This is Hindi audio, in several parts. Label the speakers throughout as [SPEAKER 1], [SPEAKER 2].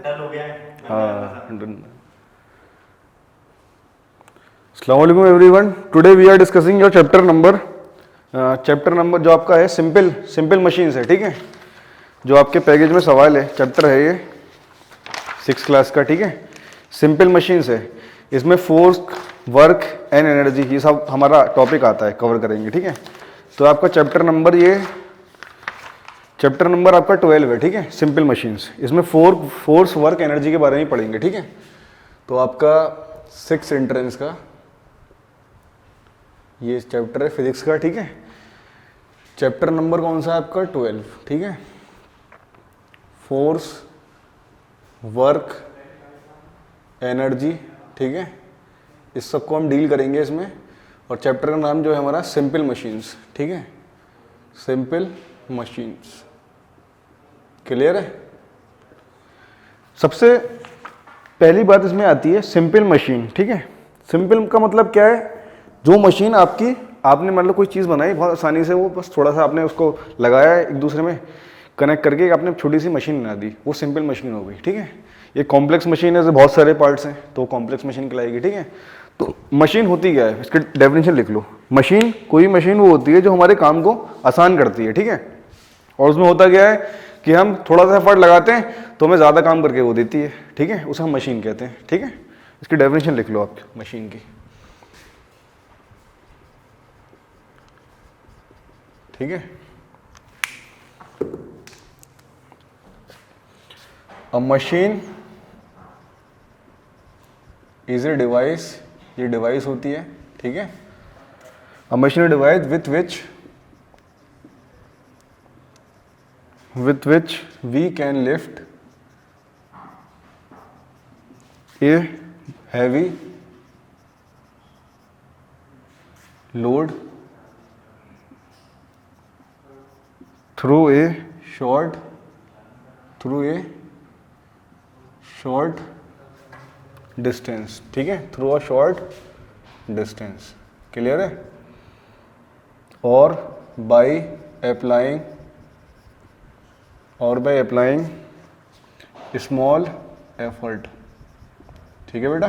[SPEAKER 1] डल हो गया है।
[SPEAKER 2] हाँ डन। अस्सलाम वालेकुम everyone, today we are discussing your chapter number जो आपका है सिंपल मशीन्स है, ठीक है। जो आपके पैकेज में सवाल है, चैप्टर है ये 6 क्लास का, ठीक है। सिंपल मशीन्स है, इसमें फोर्स, वर्क एंड एनर्जी ये सब हमारा टॉपिक आता है, कवर करेंगे, ठीक है। तो आपका चैप्टर नंबर आपका 12 है, ठीक है, सिंपल मशीन्स। इसमें फोर्स, वर्क, एनर्जी के बारे में पढ़ेंगे, ठीक है। तो आपका 6 एंट्रेंस का ये चैप्टर है फिजिक्स का, ठीक है। चैप्टर नंबर कौन सा है आपका 12, ठीक है। फोर्स, वर्क, एनर्जी, ठीक है, इस सबको हम डील करेंगे इसमें। और चैप्टर का नाम जो है हमारा सिंपल मशीन्स, ठीक है, सिंपल मशीन्स। क्लियर है। सबसे पहली बात इसमें आती है सिंपल मशीन, ठीक है। सिंपल का मतलब क्या है? जो मशीन आपने मतलब कोई चीज़ बनाई बहुत आसानी से, वो बस थोड़ा सा आपने उसको लगाया एक दूसरे में कनेक्ट करके आपने छोटी सी मशीन बना दी, वो सिंपल मशीन हो गई, ठीक है। ये कॉम्प्लेक्स मशीन है, बहुत सारे पार्ट्स हैं, तो कॉम्प्लेक्स मशीन कहलाएगी, ठीक है। तो मशीन होती क्या है, इसकी डेफिनेशन लिख लो। कोई मशीन वो होती है जो हमारे काम को आसान करती है, ठीक है। और उसमें होता क्या है कि हम थोड़ा सा एफर्ट लगाते हैं तो हमें ज़्यादा काम करके वो देती है, ठीक है, उसे हम मशीन कहते हैं, ठीक है। इसकी डेफिनेशन लिख लो आप मशीन की, ठीक है। अ मशीन इज ए डिवाइस, ये डिवाइस होती है, ठीक है। अ machine device with which we can lift a heavy load through a short distance, ठीक है, through a short distance. Clear है। और बाय अप्लाइंग स्मॉल एफर्ट, ठीक है बेटा,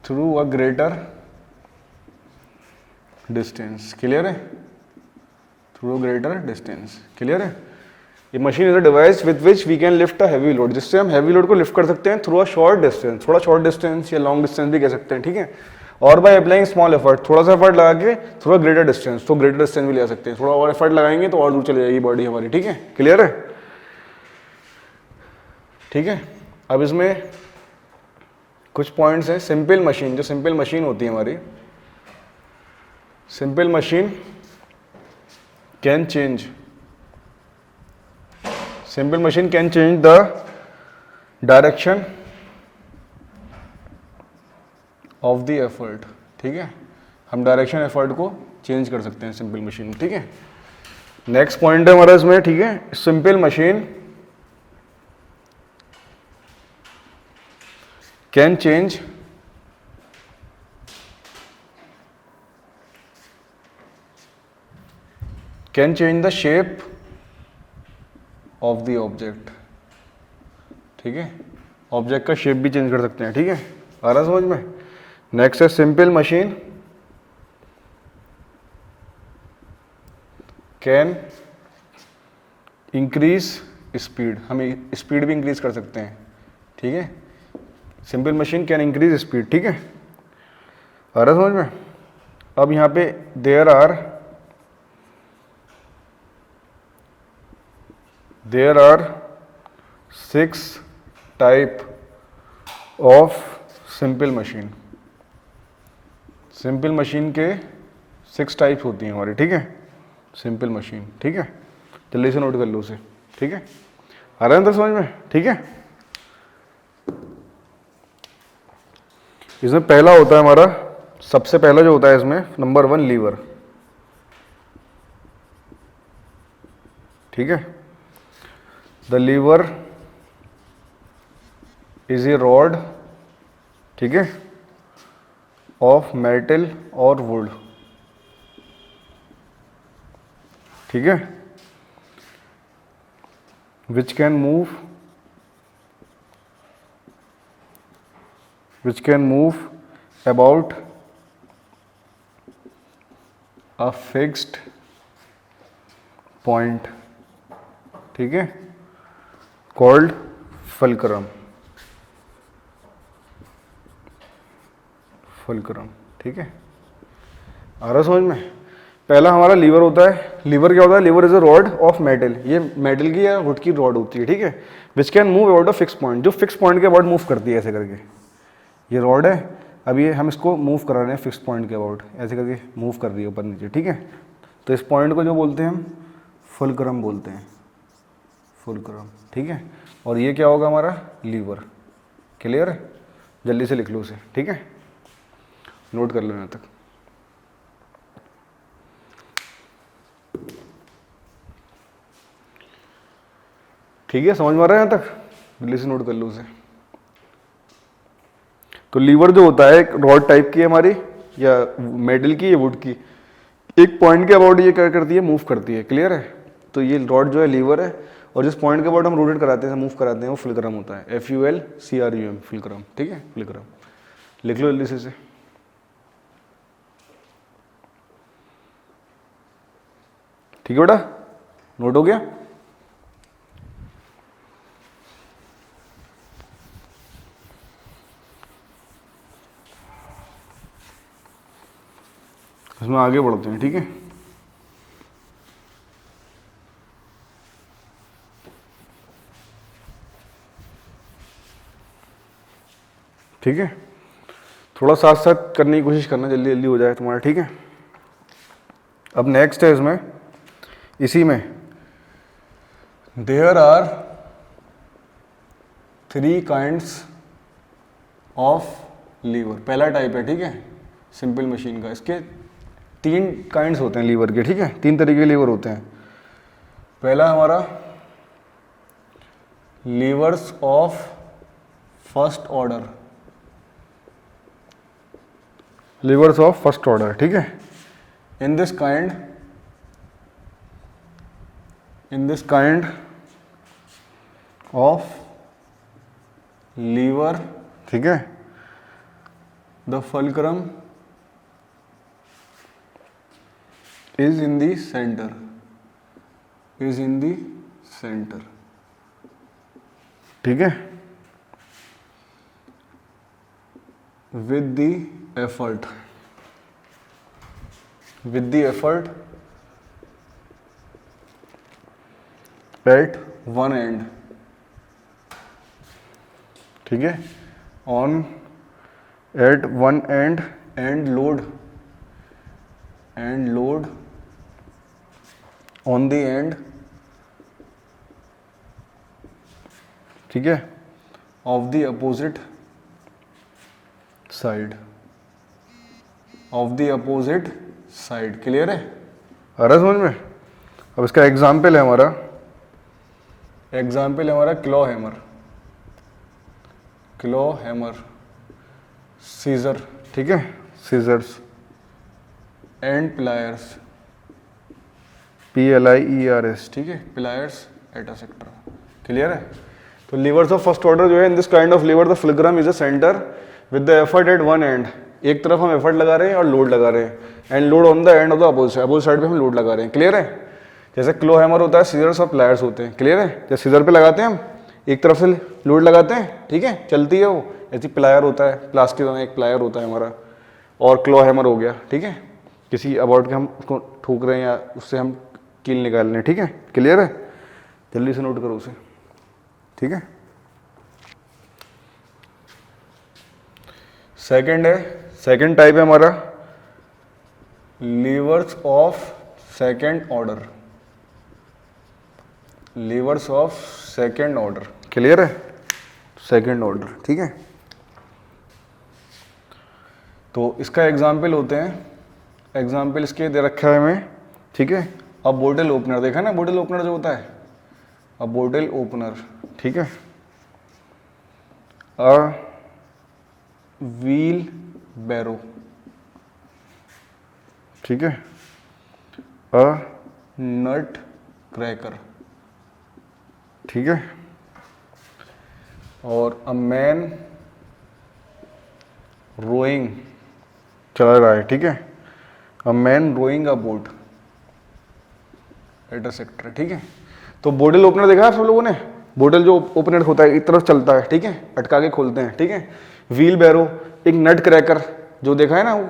[SPEAKER 2] through a greater distance. Clear है। Through a greater distance, clear है। ये machine is a device with which we can lift a heavy load, जिससे हम हैवी लोड को लिफ्ट कर सकते हैं थ्रू अ शॉर्ट डिस्टेंस, थोड़ा शॉर्ट डिस्टेंस या लॉन्ग डिस्टेंस भी कह सकते हैं, ठीक है। और बाय अप्लाइंग स्मॉल एफर्ट, थोड़ा सा एफर्ट लगा के थोड़ा ग्रेटर डिस्टेंस, तो ग्रेटर डिस्टेंस भी ले सकते हैं। थोड़ा और एफर्ट लगाएंगे तो और दूर चली जाएगी बॉडी हमारी, ठीक है। क्लियर है, ठीक है। अब इसमें कुछ पॉइंट्स हैं। सिंपल मशीन, जो सिंपल मशीन होती है हमारी, simple machine can change the direction of the effort, ठीक है। हम डायरेक्शन एफर्ट को चेंज कर सकते हैं सिंपल मशीन, ठीक है। नेक्स्ट पॉइंट है हमारा इसमें, ठीक है, simple machine can change the shape of the object, ठीक है। ऑब्जेक्ट का शेप भी चेंज कर सकते हैं, ठीक है। आ रहा समझ में। नेक्स्ट है simple machine can increase speed, हम स्पीड भी इंक्रीज कर सकते हैं, ठीक है। Simple machine can increase speed, ठीक है। आ रहा समझ में। अब यहाँ पे there are 6 type of simple machine. Simple machine के 6 टाइप्स होती हैं हमारी, ठीक है, सिंपल मशीन, ठीक है। जल्दी से नोट कर लो उसे, ठीक है। आ रहा है अंदर समझ में, ठीक है। इसमें पहला होता है हमारा, सबसे पहला जो होता है इसमें नंबर 1 लीवर, ठीक है। The lever is a rod, ठीक है, ऑफ मेटल और वुड, ठीक है। which can move about a fixed point, ठीक है, called fulcrum, ठीक है। आ रहा समझ में? पहला हमारा लीवर होता है। लीवर क्या होता है? Lever is a rod of metal, ये मेटल की या वुड की रॉड होती है, ठीक है, which can move about a fix point, जो फिक्स पॉइंट के अबाउट मूव करती है ऐसे करके। ये रॉड है, अब ये हम इसको मूव करा रहे हैं फिक्स पॉइंट के अबाउट, ऐसे करके मूव कर रही है ऊपर नीचे, ठीक है। तो इस पॉइंट को जो बोलते हैं हम फुलक्रम बोलते हैं, फुलक्रम, ठीक है। और ये क्या होगा हमारा? लीवर। क्लियर है? जल्दी से लिख लो उसे, ठीक है, नोट कर लो यहाँ तक। ठीक है, समझ में आ रहा है यहाँ तक? जल्दी से नोट कर लो उसे। तो लीवर जो होता है एक रॉड टाइप की है हमारी, या मेटल की या वुड की, एक पॉइंट के अबाउट ये क्या करती है? मूव करती है। क्लियर है? तो ये रॉड जो है लीवर है, और जिस पॉइंट के अबाउट हम रोटेट कराते हैं, मूव कराते हैं, वो फुलक्रम होता है, FULCRUM, फुलक्रम, ठीक है, फुलक्रम। लिख लो जल्दी से इसे। ठीक है बेटा, नोट हो गया? इसमें आगे बढ़ते हैं, ठीक है। ठीक है, थोड़ा साथ साथ करने की कोशिश करना, जल्दी जल्दी हो जाए तुम्हारा, ठीक है। अब नेक्स्ट है इसमें, इसी में there are 3 kinds of lever. पहला टाइप है, ठीक है, सिंपल मशीन का। इसके 3 काइंड्स होते हैं लीवर के, ठीक है, 3 तरीके के लीवर होते हैं। पहला हमारा levers of first order, levers of first order, ठीक है। In this kind of lever, ठीक है, the fulcrum is in the center, ठीक है, with the effort at one end, ठीक है, at one end and load on the end, ठीक है, of the opposite side, clear है? आ रहा समझ में? अब इसका एग्जाम्पल है हमारा क्लॉ हैमर, सीजर, ठीक है, सीजर्स एंड प्लायर्स, PLIERS, ठीक है, प्लायर्स एटासेक्टर। क्लियर है? तो लीवर्स ऑफ फर्स्ट ऑर्डर जो है, in this kind of lever the fulcrum is a centre with the effort at one end, एक तरफ हम एफर्ट लगा रहे हैं और लोड लगा रहे हैं, and load on the end of the opposite side पे हम लोड लगा रहे हैं। क्लियर है? जैसे क्लो हैमर होता है, सीजर्स और प्लायर्स होते हैं। क्लियर है? जैसे सीजर पे लगाते हैं हम, एक तरफ से लोड लगाते हैं, ठीक है, चलती है वो, ऐसी प्लायर होता है, प्लास्टिक का एक प्लायर होता है हमारा, और क्लो हैमर हो गया, ठीक है, किसी अबाउट के हम उसको ठोक रहे हैं या उससे हम कील निकाल रहे हैं, ठीक है। क्लियर है? जल्दी से नोट करो उसे, ठीक है। सेकंड टाइप है हमारा levers of second order, clear है? सेकंड ऑर्डर, ठीक है। तो इसका एग्जाम्पल होते हैं, एग्जाम्पल इसके दे रखा है हमें, ठीक है। अब बोतल ओपनर देखा ना, बोतल ओपनर जो होता है, अब बोतल ओपनर, ठीक है, अ व्हील बैरो, ठीक है, अ नट क्रैकर, ठीक है, और अ मैन रोइंग चला रहा है, ठीक है, a man rowing a boat at a sector, ठीक है। तो बोटल ओपनर देखा है आप सब लोगों ने, बोटल जो ओपनर होता है एक तरफ चलता है, ठीक है, अटका के खोलते हैं, ठीक है। व्हील बैरो, एक नट क्रैकर जो देखा है ना, वो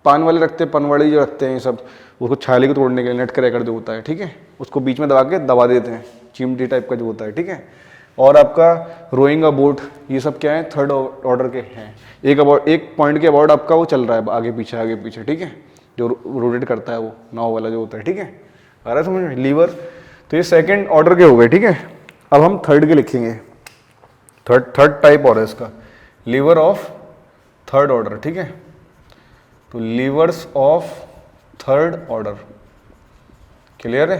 [SPEAKER 2] पान वाले रखते हैं, पनवाड़ी जो रखते हैं ये सब, उसको छाले को तोड़ने के लिए नट क्रैकर जो होता है, ठीक है, उसको बीच में दबा देते हैं, चिमटी टाइप का जो होता है, ठीक है। और आपका रोइंग अ बोट, ये सब क्या है, थर्ड ऑर्डर के हैं। एक पॉइंट के अबाउट आपका वो चल रहा है आगे पीछे, ठीक है, जो रोटेट करता है वो नाव वाला जो होता है, ठीक है। आ रहा है समझ में, लीवर। तो ये सेकंड ऑर्डर के हो गए, ठीक है। अब हम थर्ड के लिखेंगे, थर्ड टाइप और है इसका, लीवर ऑफ थर्ड ऑर्डर, ठीक है। तो levers of third order, clear है।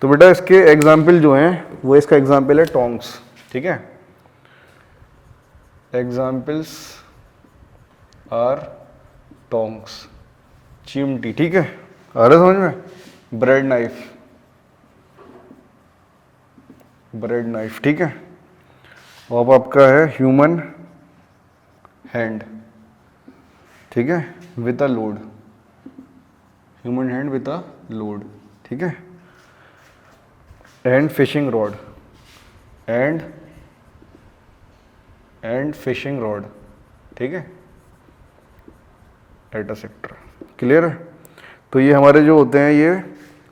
[SPEAKER 2] तो बेटा इसके एग्जाम्पल जो हैं वो, इसका एग्जाम्पल है टोंग्स, ठीक है, एग्जाम्पल्स आर टोंग्स, चिमटी, ठीक है, आ रहा है समझ में। ब्रेड नाइफ, ठीक है। और अब आपका है ह्यूमन हैंड, ठीक है, with a load, human hand with a load, ठीक है। And fishing rod, and fishing rod, ठीक है, एट अ सेक्टर, क्लियर है। तो ये हमारे जो होते हैं ये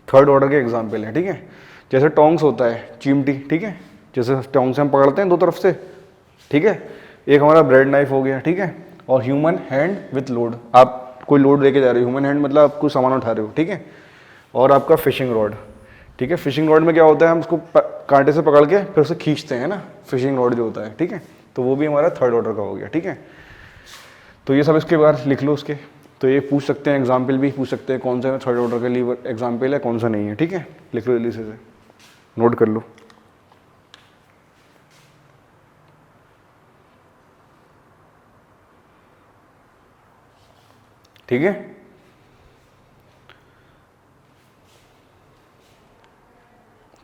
[SPEAKER 2] थर्ड ऑर्डर के एग्जाम्पल हैं, ठीक है। जैसे टोंग्स होता है, चिमटी, ठीक है, जैसे टोंग से हम पकड़ते हैं दो तरफ से, ठीक है। एक हमारा ब्रेड नाइफ हो गया, ठीक है। और ह्यूमन हैंड विथ लोड, आप कोई लोड लेके जा रहे हो, ह्यूमन हैंड मतलब आप कोई सामान उठा रहे हो, ठीक है। और आपका फिशिंग रॉड, ठीक है। फिशिंग रॉड में क्या होता है, हम उसको कांटे से पकड़ के फिर उसे खींचते हैं ना, फिशिंग रॉड जो होता है, ठीक है। तो वो भी हमारा थर्ड ऑर्डर का हो गया, ठीक है। तो ये सब इसके बारे लिख लो उसके। तो ये पूछ सकते हैं, एग्जाम्पल भी पूछ सकते हैं, कौन सा थर्ड ऑर्डर का लीवर एग्जाम्पल है, कौन सा नहीं है, ठीक है। लिख लो जल्दी से, नोट कर लो। ठीक है,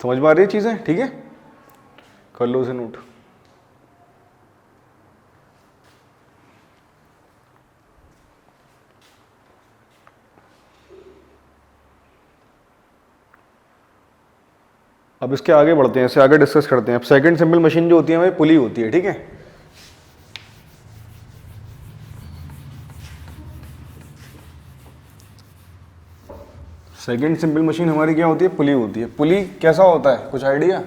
[SPEAKER 2] समझ में आ रही है चीजें, ठीक है, कर लो उसे नोट। अब इसके आगे बढ़ते हैं, इससे आगे डिस्कस करते हैं। अब सेकंड सिंपल मशीन जो होती है हमारी पुली होती है, ठीक है। सेकंड सिंपल मशीन हमारी क्या होती है, पुली होती है। पुली कैसा होता है, कुछ आइडिया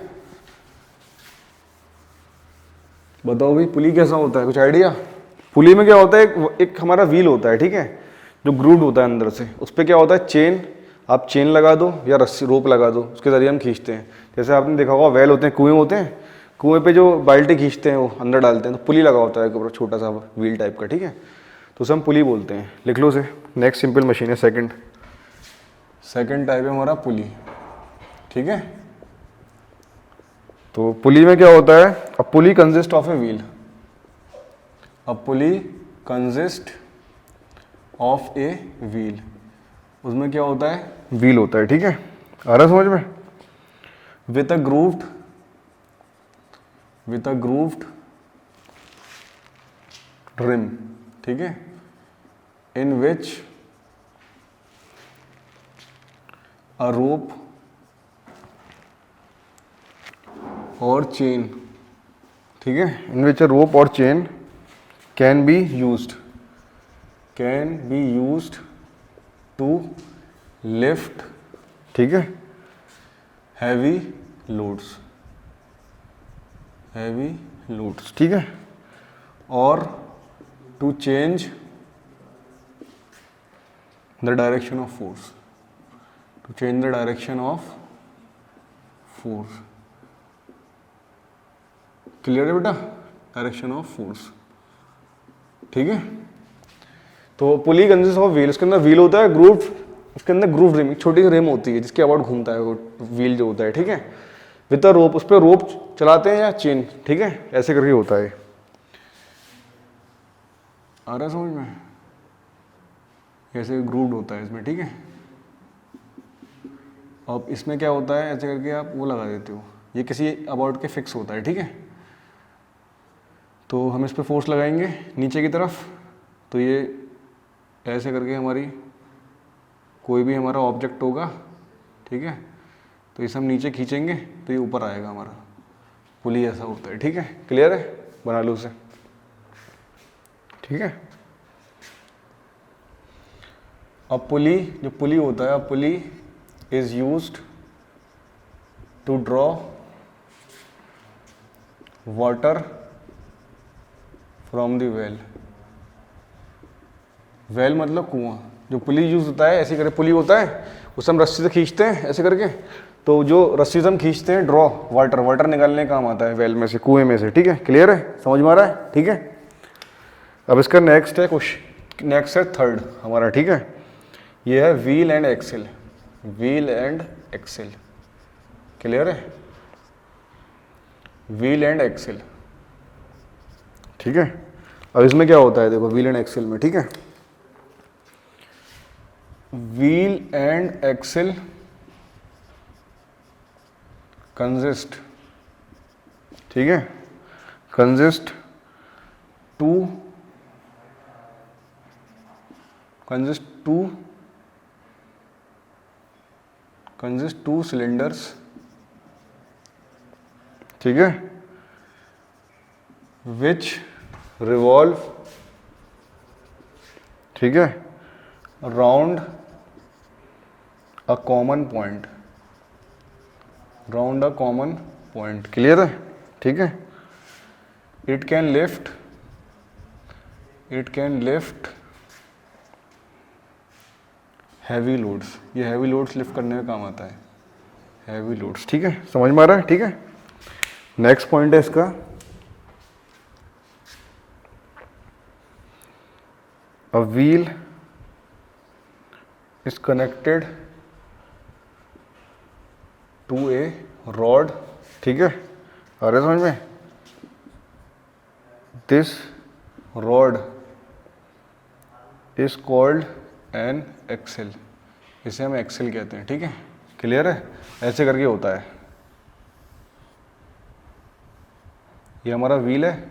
[SPEAKER 2] बताओ भाई, पुली कैसा होता है, कुछ आइडिया। पुली में क्या होता है, एक हमारा व्हील होता है, ठीक है, जो ग्रूव्ड होता है अंदर से। उस पर क्या होता है, चेन, आप चेन लगा दो या रस्सी रोप लगा दो, उसके जरिए हम खींचते हैं। जैसे आपने देखा होगा वेल होते हैं, कुएं होते हैं, कुएं पे जो बाल्टी खींचते हैं वो अंदर डालते हैं, तो पुली लगा होता है छोटा सा व्हील टाइप का, ठीक है। तो उसे हम पुली बोलते हैं, लिख लो उसे। नेक्स्ट सिंपल मशीन है सेकंड टाइप है हमारा पुली, ठीक है। तो पुली में क्या होता है, a pulley consist of a wheel, a pulley consist of a wheel, उसमें क्या होता है, व्हील होता है, ठीक है। आ रहा समझ में। विथ अ ग्रूव्ड रिम, ठीक है, इन विच अ रोप और चेन, ठीक है, इन विच अ रोप और chain can be used to lift, ठीक है, हैवी लोड्स, ठीक है, और to change the direction of force, clear है बेटा, डायरेक्शन ऑफ फोर्स, ठीक है। तो पुली कंसिस्ट ऑफ व्हील, उसके अंदर व्हील होता है ग्रूव, उसके अंदर ग्रूव रिम, एक छोटी सी रिम होती है जिसके अबाउट घूमता है वो व्हील जो होता है, ठीक है। विद अ रोप, उस पर रोप चलाते हैं या चेन, ठीक है, ऐसे करके होता है। आ रहा है समझ में, ऐसे ग्रूव्ड होता है इसमें, ठीक है। अब इसमें क्या होता है, ऐसे करके आप वो लगा देते हो, ये किसी अबाउट के फिक्स होता है, ठीक है। तो हम इस पर फोर्स लगाएंगे नीचे की तरफ, तो ये ऐसे करके हमारी कोई भी हमारा ऑब्जेक्ट होगा, ठीक है, तो इसे हम नीचे खींचेंगे तो ये ऊपर आएगा हमारा, पुली ऐसा होता है, ठीक है। क्लियर है, बना लो उसे, ठीक है। अब पुली, जो पुली होता है, pulley is used to draw water from the well. Well मतलब कुआं। जो पुली यूज होता है, ऐसे करके पुली होता है, उसे हम रस्सी से खींचते हैं ऐसे करके, तो जो रस्सी से हम खींचते हैं ड्रॉ वाटर, वाटर निकालने का काम आता है वेल में से, कुएं में से, ठीक है। क्लियर है, समझ में आ रहा है, ठीक है। अब इसका नेक्स्ट है क्वेश्चन, नेक्स्ट है थर्ड हमारा, ठीक है। ये है wheel and axle, wheel and axle. Clear है, व्हील एंड एक्सेल, ठीक है। अब इसमें क्या होता है, देखो व्हील एंड एक्सेल में, ठीक है। व्हील एंड एक्सेल कंसिस्ट, ठीक है, कंसिस्ट टू सिलेंडर्स, ठीक है, विच रिवॉल्व, ठीक है, round a common point, round a common point. Clear है, ठीक है। It can lift heavy loads, ये हैवी लोड्स लिफ्ट करने में काम आता है, हैवी लोड्स, ठीक है। समझ में आ रहा है, ठीक है। नेक्स्ट पॉइंट है इसका, a wheel is connected to a rod, ठीक है। आ रहा है समझ में, this rod is called an axle, इसे हम एक्सेल कहते हैं, ठीक है। क्लियर है, ऐसे करके होता है। ये हमारा व्हील है,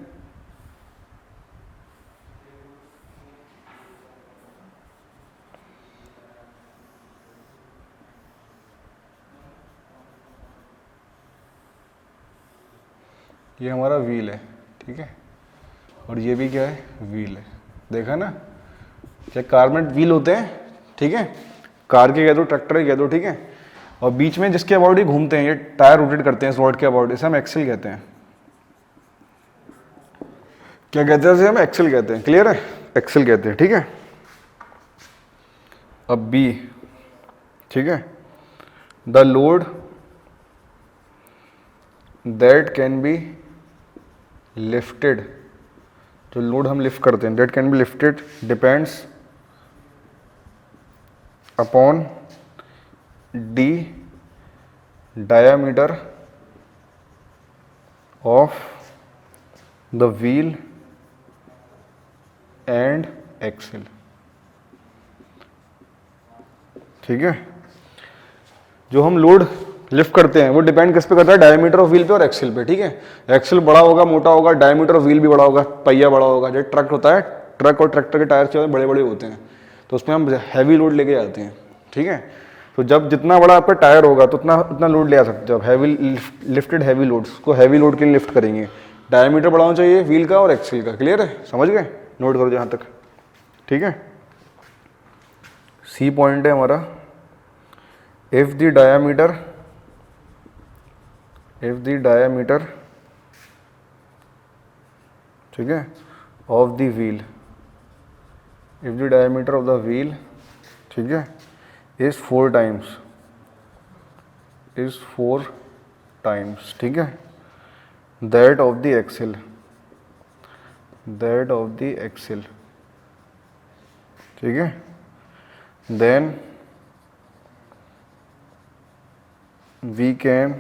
[SPEAKER 2] ये हमारा व्हील है, ठीक है, और ये भी क्या है, व्हील है। देखा ना, क्या कार में व्हील होते हैं, ठीक है, कार के कह दो, ट्रैक्टर के कह दो, ठीक है, और बीच में जिसके अबाउट ही घूमते हैं, ये टायर रोटेट करते हैं इस रॉड के अबाउट, इसे हम एक्सेल कहते हैं। क्या कहते हैं इसे, हम एक्सेल कहते हैं। क्लियर है, एक्सेल कहते हैं, ठीक है। अब बी, ठीक है, the load that can be lifted, जो लोड हम लिफ्ट करते हैं, that can be lifted depends upon D diameter of the wheel and axle, ठीक है। जो हम लोड लिफ्ट करते हैं वो डिपेंड किस पे करता है, डायमीटर ऑफ व्हील पे और एक्सेल पे, ठीक है। एक्सेल बड़ा होगा, मोटा होगा, डायमीटर ऑफ व्हील भी बड़ा होगा, पहिया बड़ा होगा। जो ट्रक होता है, ट्रक और ट्रैक्टर के टायर से बड़े बड़े होते हैं, तो उसमें हम हैवी लोड लेके जाते हैं, ठीक है। तो जब जितना बड़ा आपका टायर होगा तो उतना लोड ले आ सकते हैं। जब हैवी लिफ्टेड हैवी लोड्स को हैवी लोड के लिए लिफ्ट करेंगे, डायमीटर बढ़ाना चाहिए व्हील का और एक्सेल का। क्लियर है, समझ गए, नोट करो जहाँ तक, ठीक है। सी पॉइंट है हमारा, इफ द डायमीटर, ठीक है, of the wheel, if the diameter of the wheel, ठीक है, is 4 times, ठीक है, that of the axle, ठीक है, then we can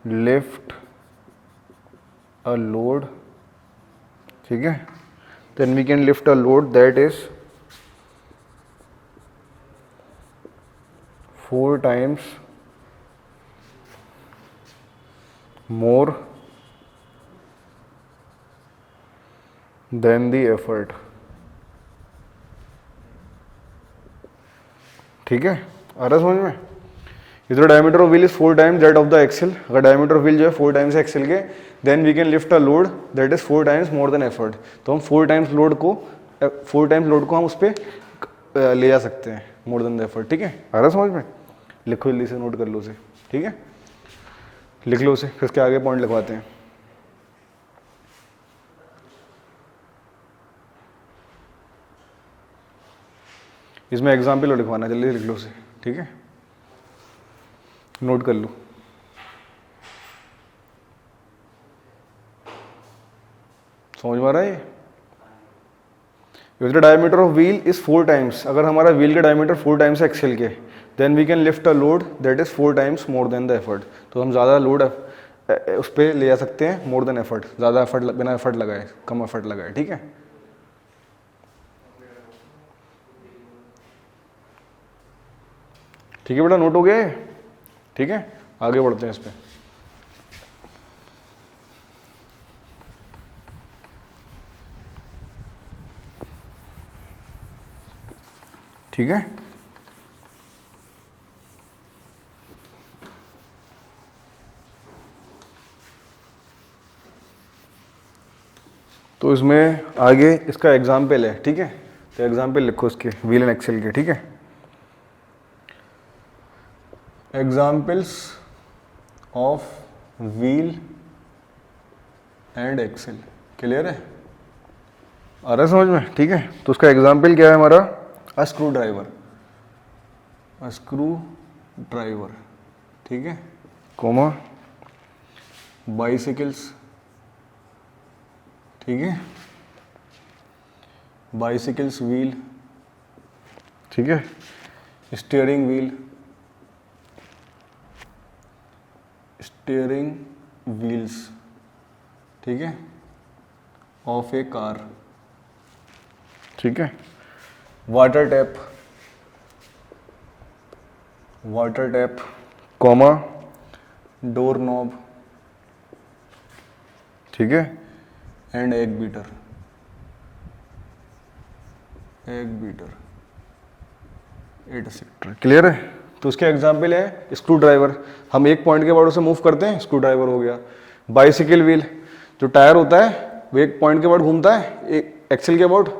[SPEAKER 2] lift a load, ठीक है, then we can lift a load that is 4 times more than the effort. ठीक है, आ रहा समझ में? इधर diameter of wheel is 4 times that of the axle. अगर डायमीटर ऑफ व्हील जो है 4 टाइम्स एक्सेल के, then we can lift a load that is 4 times more than effort. तो हम 4 टाइम्स लोड को हम उस पर ले जा सकते हैं, मोर देन द एफर्ट। ठीक है, आ रहा समझ में? लिखो जल्दी से, नोट कर लो उसे। ठीक है, लिख लो उसे, फिर इसके आगे पॉइंट लिखवाते हैं। इसमें एग्जाम्पल लिखवाना, जल्दी लिख लो उसे। ठीक है, नोट कर लो। समझ में आ रहा है ये? If the diameter of wheel is 4 times, अगर हमारा व्हील का डायमीटर 4 टाइम्स है एक्सेल के, then we can lift a load that is 4 times more than the effort. तो हम ज़्यादा लोड उस पर ले जा सकते हैं, मोर देन एफर्ट, ज़्यादा एफर्ट, बिना एफर्ट लगाए, कम एफर्ट लगाए। ठीक है, ठीक है बेटा, नोट हो गया है? ठीक है, आगे बढ़ते हैं इस पर। ठीक है, तो इसमें आगे इसका एग्जाम्पल है। ठीक है, तो एग्जाम्पल लिखो इसके, व्हील एंड एक्सेल के। ठीक है, examples of wheel and axle. Clear है? आ रहा है समझ में? ठीक है, तो उसका एग्जाम्पल क्या है हमारा? A screw driver, a screw driver. ठीक है, कोमा बाइसिकल्स। ठीक है, बाइसिकल्स व्हील। ठीक है, स्टीयरिंग व्हील, स्टीयरिंग व्हील्स। ठीक है, ऑफ ए कार। ठीक है, water tap, water tap, comma door knob. ठीक है, and egg beater, egg beater, etcetera. Clear है? तो उसके एग्जाम्पल है स्क्रू ड्राइवर, हम एक पॉइंट के बाद उसे मूव करते हैं, स्क्रू ड्राइवर हो गया। बाइसिकल व्हील, जो टायर होता है वो एक पॉइंट के बाद घूमता है, एक एक्सेल के about.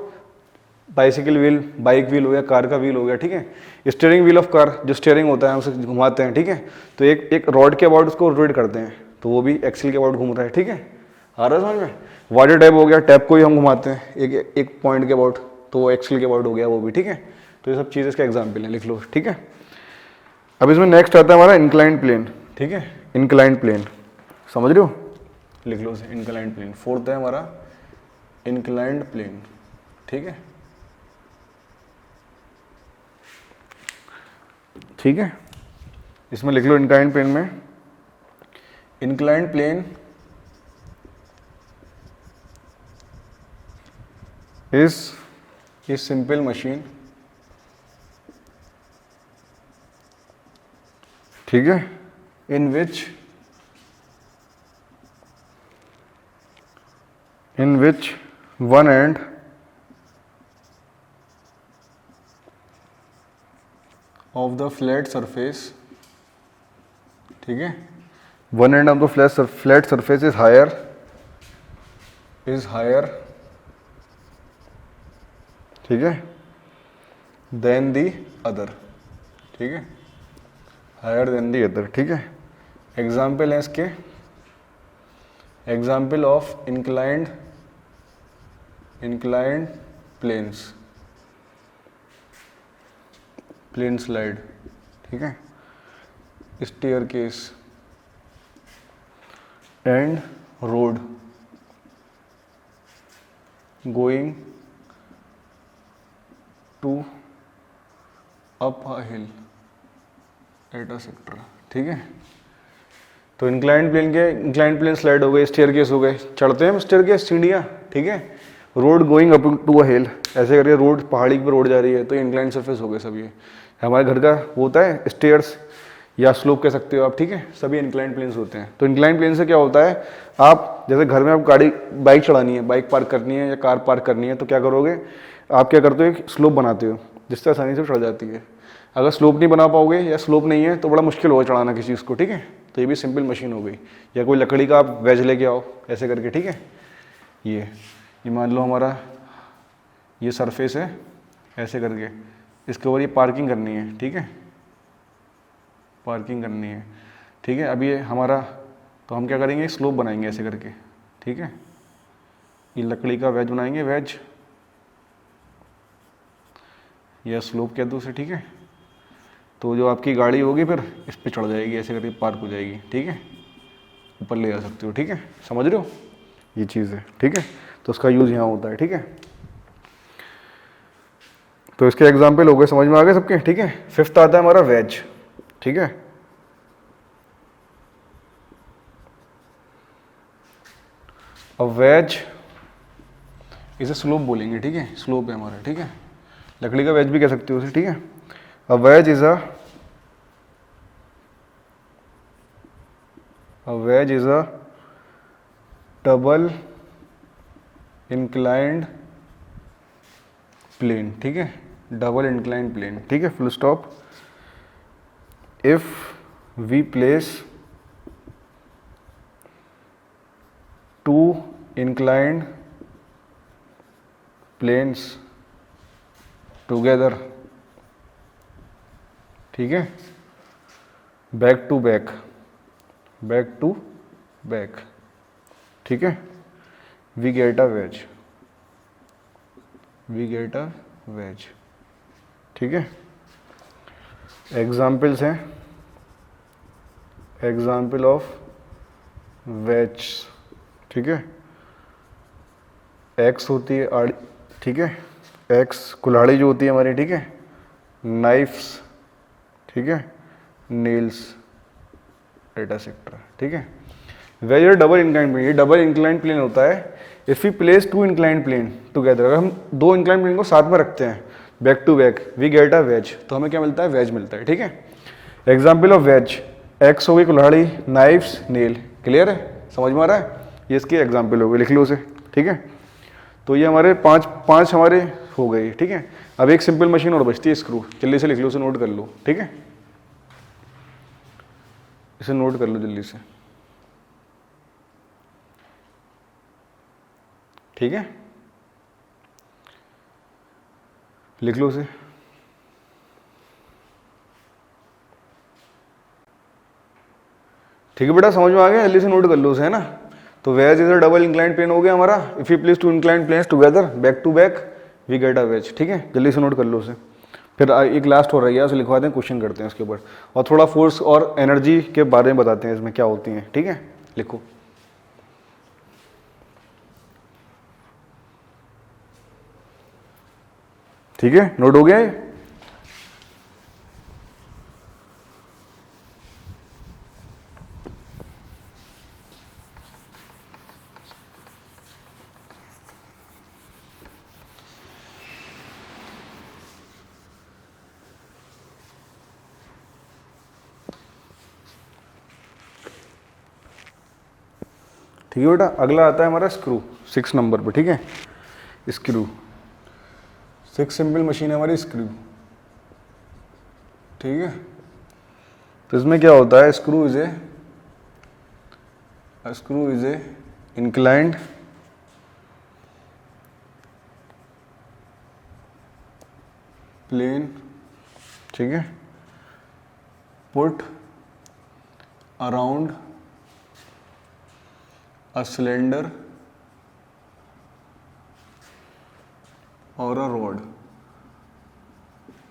[SPEAKER 2] Bicycle wheel, bike wheel हो गया, कार का व्हील हो गया। ठीक है, स्टीयरिंग व्हील ऑफ कार, जो स्टीयरिंग होता है हम उसे घुमाते हैं। ठीक है, तो एक रॉड के अबाउट उसको रोटेट करते हैं, तो वो भी एक्सेल के अबाउट घूम रहा है। ठीक है, आ रहा है समझ में? वाटर टैप हो गया, टैप को ही हम घुमाते हैं एक पॉइंट के अबाउट, तो वो एक्सेल के अबाउट हो गया वो भी। ठीक है, तो ये सब चीज़ इसका एग्जाम्पल है, लिख लो। ठीक है, अब इसमें नेक्स्ट आता है हमारा इंक्लाइंड प्लेन। ठीक है, इंक्लाइंड प्लेन, समझ रहे हो? लिख लो उसे, इंक्लाइंड प्लेन। फोर्थ है हमारा इंक्लाइंड प्लेन। ठीक है, ठीक है, इसमें लिख लो इंक्लाइंड प्लेन में, inclined plane is a simple machine। ठीक है, in which one end of the flat surface, ठीक है, one end of the flat surface is higher ठीक है देन दी अदर। ठीक है, हायर देन दी अदर। ठीक है, एग्जाम्पल है इसके, example of inclined planes, plane slide. ठीक है, staircase and road going to up a hill etcetera. ठीक है, तो इंक्लाइंड प्लेन स्लाइड हो गए, स्टेयरकेस हो गए, चढ़ते हैं हम स्टेयरकेस, सीढ़ियाँ। ठीक है, road going up to a hill, ऐसे करके रोड, पहाड़ी पर रोड जा रही है, तो इंक्लाइंड सरफेस हो गए सब। ये हमारे घर का वो होता है स्टेयर्स, या स्लोप कह सकते हो आप, ठीक है, सभी इंक्लाइन प्लेन्स होते हैं। तो इंक्लाइन प्लेन से क्या होता है, आप जैसे घर में आप गाड़ी बाइक चलानी है, बाइक पार्क करनी है या कार पार्क करनी है, तो क्या करोगे आप, क्या करते हो एक स्लोप बनाते हो जिससे आसानी से चढ़ जाती है। अगर स्लोप नहीं बना पाओगे या स्लोप नहीं है तो बड़ा मुश्किल होगा चढ़ाना किसी चीज़ को, ठीक है। तो ये भी सिंपल मशीन हो गई। या कोई लकड़ी का आप वेज लेके आओ ऐसे करके, ठीक है, ये मान लो हमारा ये सरफेस है ऐसे करके, इसके ऊपर ये पार्किंग करनी है, ठीक है, पार्किंग करनी है, ठीक है। अब ये हमारा, तो हम क्या करेंगे स्लोप बनाएंगे ऐसे करके, ठीक है, ये लकड़ी का वेज बनाएंगे, वेज या स्लोप कह दो उसे, ठीक है। तो जो आपकी गाड़ी होगी फिर इस पे चढ़ जाएगी ऐसे करके, पार्क हो जाएगी, ठीक है, ऊपर ले जा सकते हो, ठीक है, समझ रहे हो ये चीज़ है, ठीक है। तो उसका यूज़ यहाँ होता है, ठीक है। तो इसके एग्जाम्पल हो गए, समझ में आ गए सबके, ठीक है। फिफ्थ आता है हमारा वेज, ठीक है। अब वेज इसे स्लोप बोलेंगे, ठीक है, स्लोप है हमारा, ठीक है, लकड़ी का वेज भी कह सकते हो उसे, ठीक है। अब wedge is a double inclined plane, ठीक है, डबल इंक्लाइंड प्लेन, ठीक है, full stop. If we place two inclined planes together, ठीक है, back to back, back to back, ठीक है, we get a wedge, we get a wedge, ठीक है। एग्जाम्पल्स हैं, एग्जाम्पल ऑफ वेज, ठीक है, एक्स होती है आड़ी, ठीक है, एक्स कुल्हाड़ी जो होती है हमारी, ठीक है, नाइफ्स, ठीक है, नेल्स एटसेट्रा, ठीक है। वेज और डबल इंक्लाइन प्लेन, ये डबल इंक्लाइन प्लेन होता है if we place two incline plane together, अगर हम दो इंक्लाइन प्लेन को साथ में रखते हैं back to back, we get a wedge, तो हमें क्या मिलता है, वेज मिलता है, ठीक है। एग्जाम्पल ऑफ वेज, एक्स हो गई कुल्हाड़ी, नाइफ्स, नेल, क्लियर है, समझ में आ रहा है, ये इसकी एग्जाम्पल हो गई, लिख लो उसे, ठीक है। तो ये हमारे पांच हमारे हो गए, ठीक है। अब एक सिंपल मशीन और बचती है, स्क्रू, जल्दी से लिख लो उसे, नोट कर लो, ठीक है, इसे नोट कर लो जल्दी से, ठीक है, लिख लो उसे। ठीक है बेटा, समझ में आ गया, जल्दी से नोट कर लो उसे, है ना। तो wedge is a double inclined plane हो गया हमारा, if you place two inclined planes together back to back, we get a wedge, ठीक है, जल्दी से नोट कर लो उसे। फिर एक लास्ट हो रही है, उसे लिखवा दें, क्वेश्चन करते हैं उसके ऊपर, और थोड़ा फोर्स और एनर्जी के बारे में बताते हैं इसमें क्या होती हैं, ठीक है, लिखो। ठीक है, नोट हो गया ये। ठीक है बेटा, अगला आता है हमारा स्क्रू, 6 नंबर पे, ठीक है, स्क्रू, 6 सिंपल मशीन है हमारी स्क्रू, ठीक है। तो इसमें क्या होता है, screw is a inclined plane, ठीक है, put around a cylinder or a rod,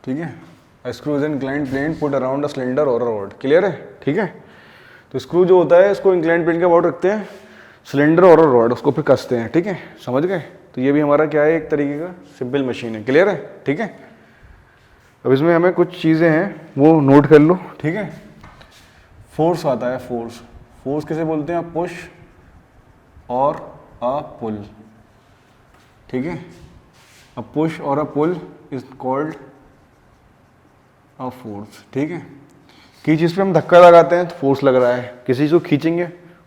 [SPEAKER 2] ठीक है, a screw is an inclined plane put around a cylinder or a rod, clear है, ठीक है। तो स्क्रू जो होता है इसको इंक्लाइंड प्लेन के अबाउट रखते हैं, सिलेंडर और रॉड उसको फिर कसते हैं, ठीक है, समझ गए। तो ये भी हमारा क्या है, एक तरीके का सिंपल मशीन है, क्लियर है, ठीक है। अब इसमें हमें कुछ चीज़ें हैं वो नोट कर लो, ठीक है। फोर्स आता है, फोर्स किसे बोलते हैं, पुश और अ पुल, ठीक है, अ पुश और a pull is called a force, ठीक है। किसी चीज़ पे हम धक्का लगाते हैं तो फोर्स लग रहा है, किसी चीज़ को खींचेंगे,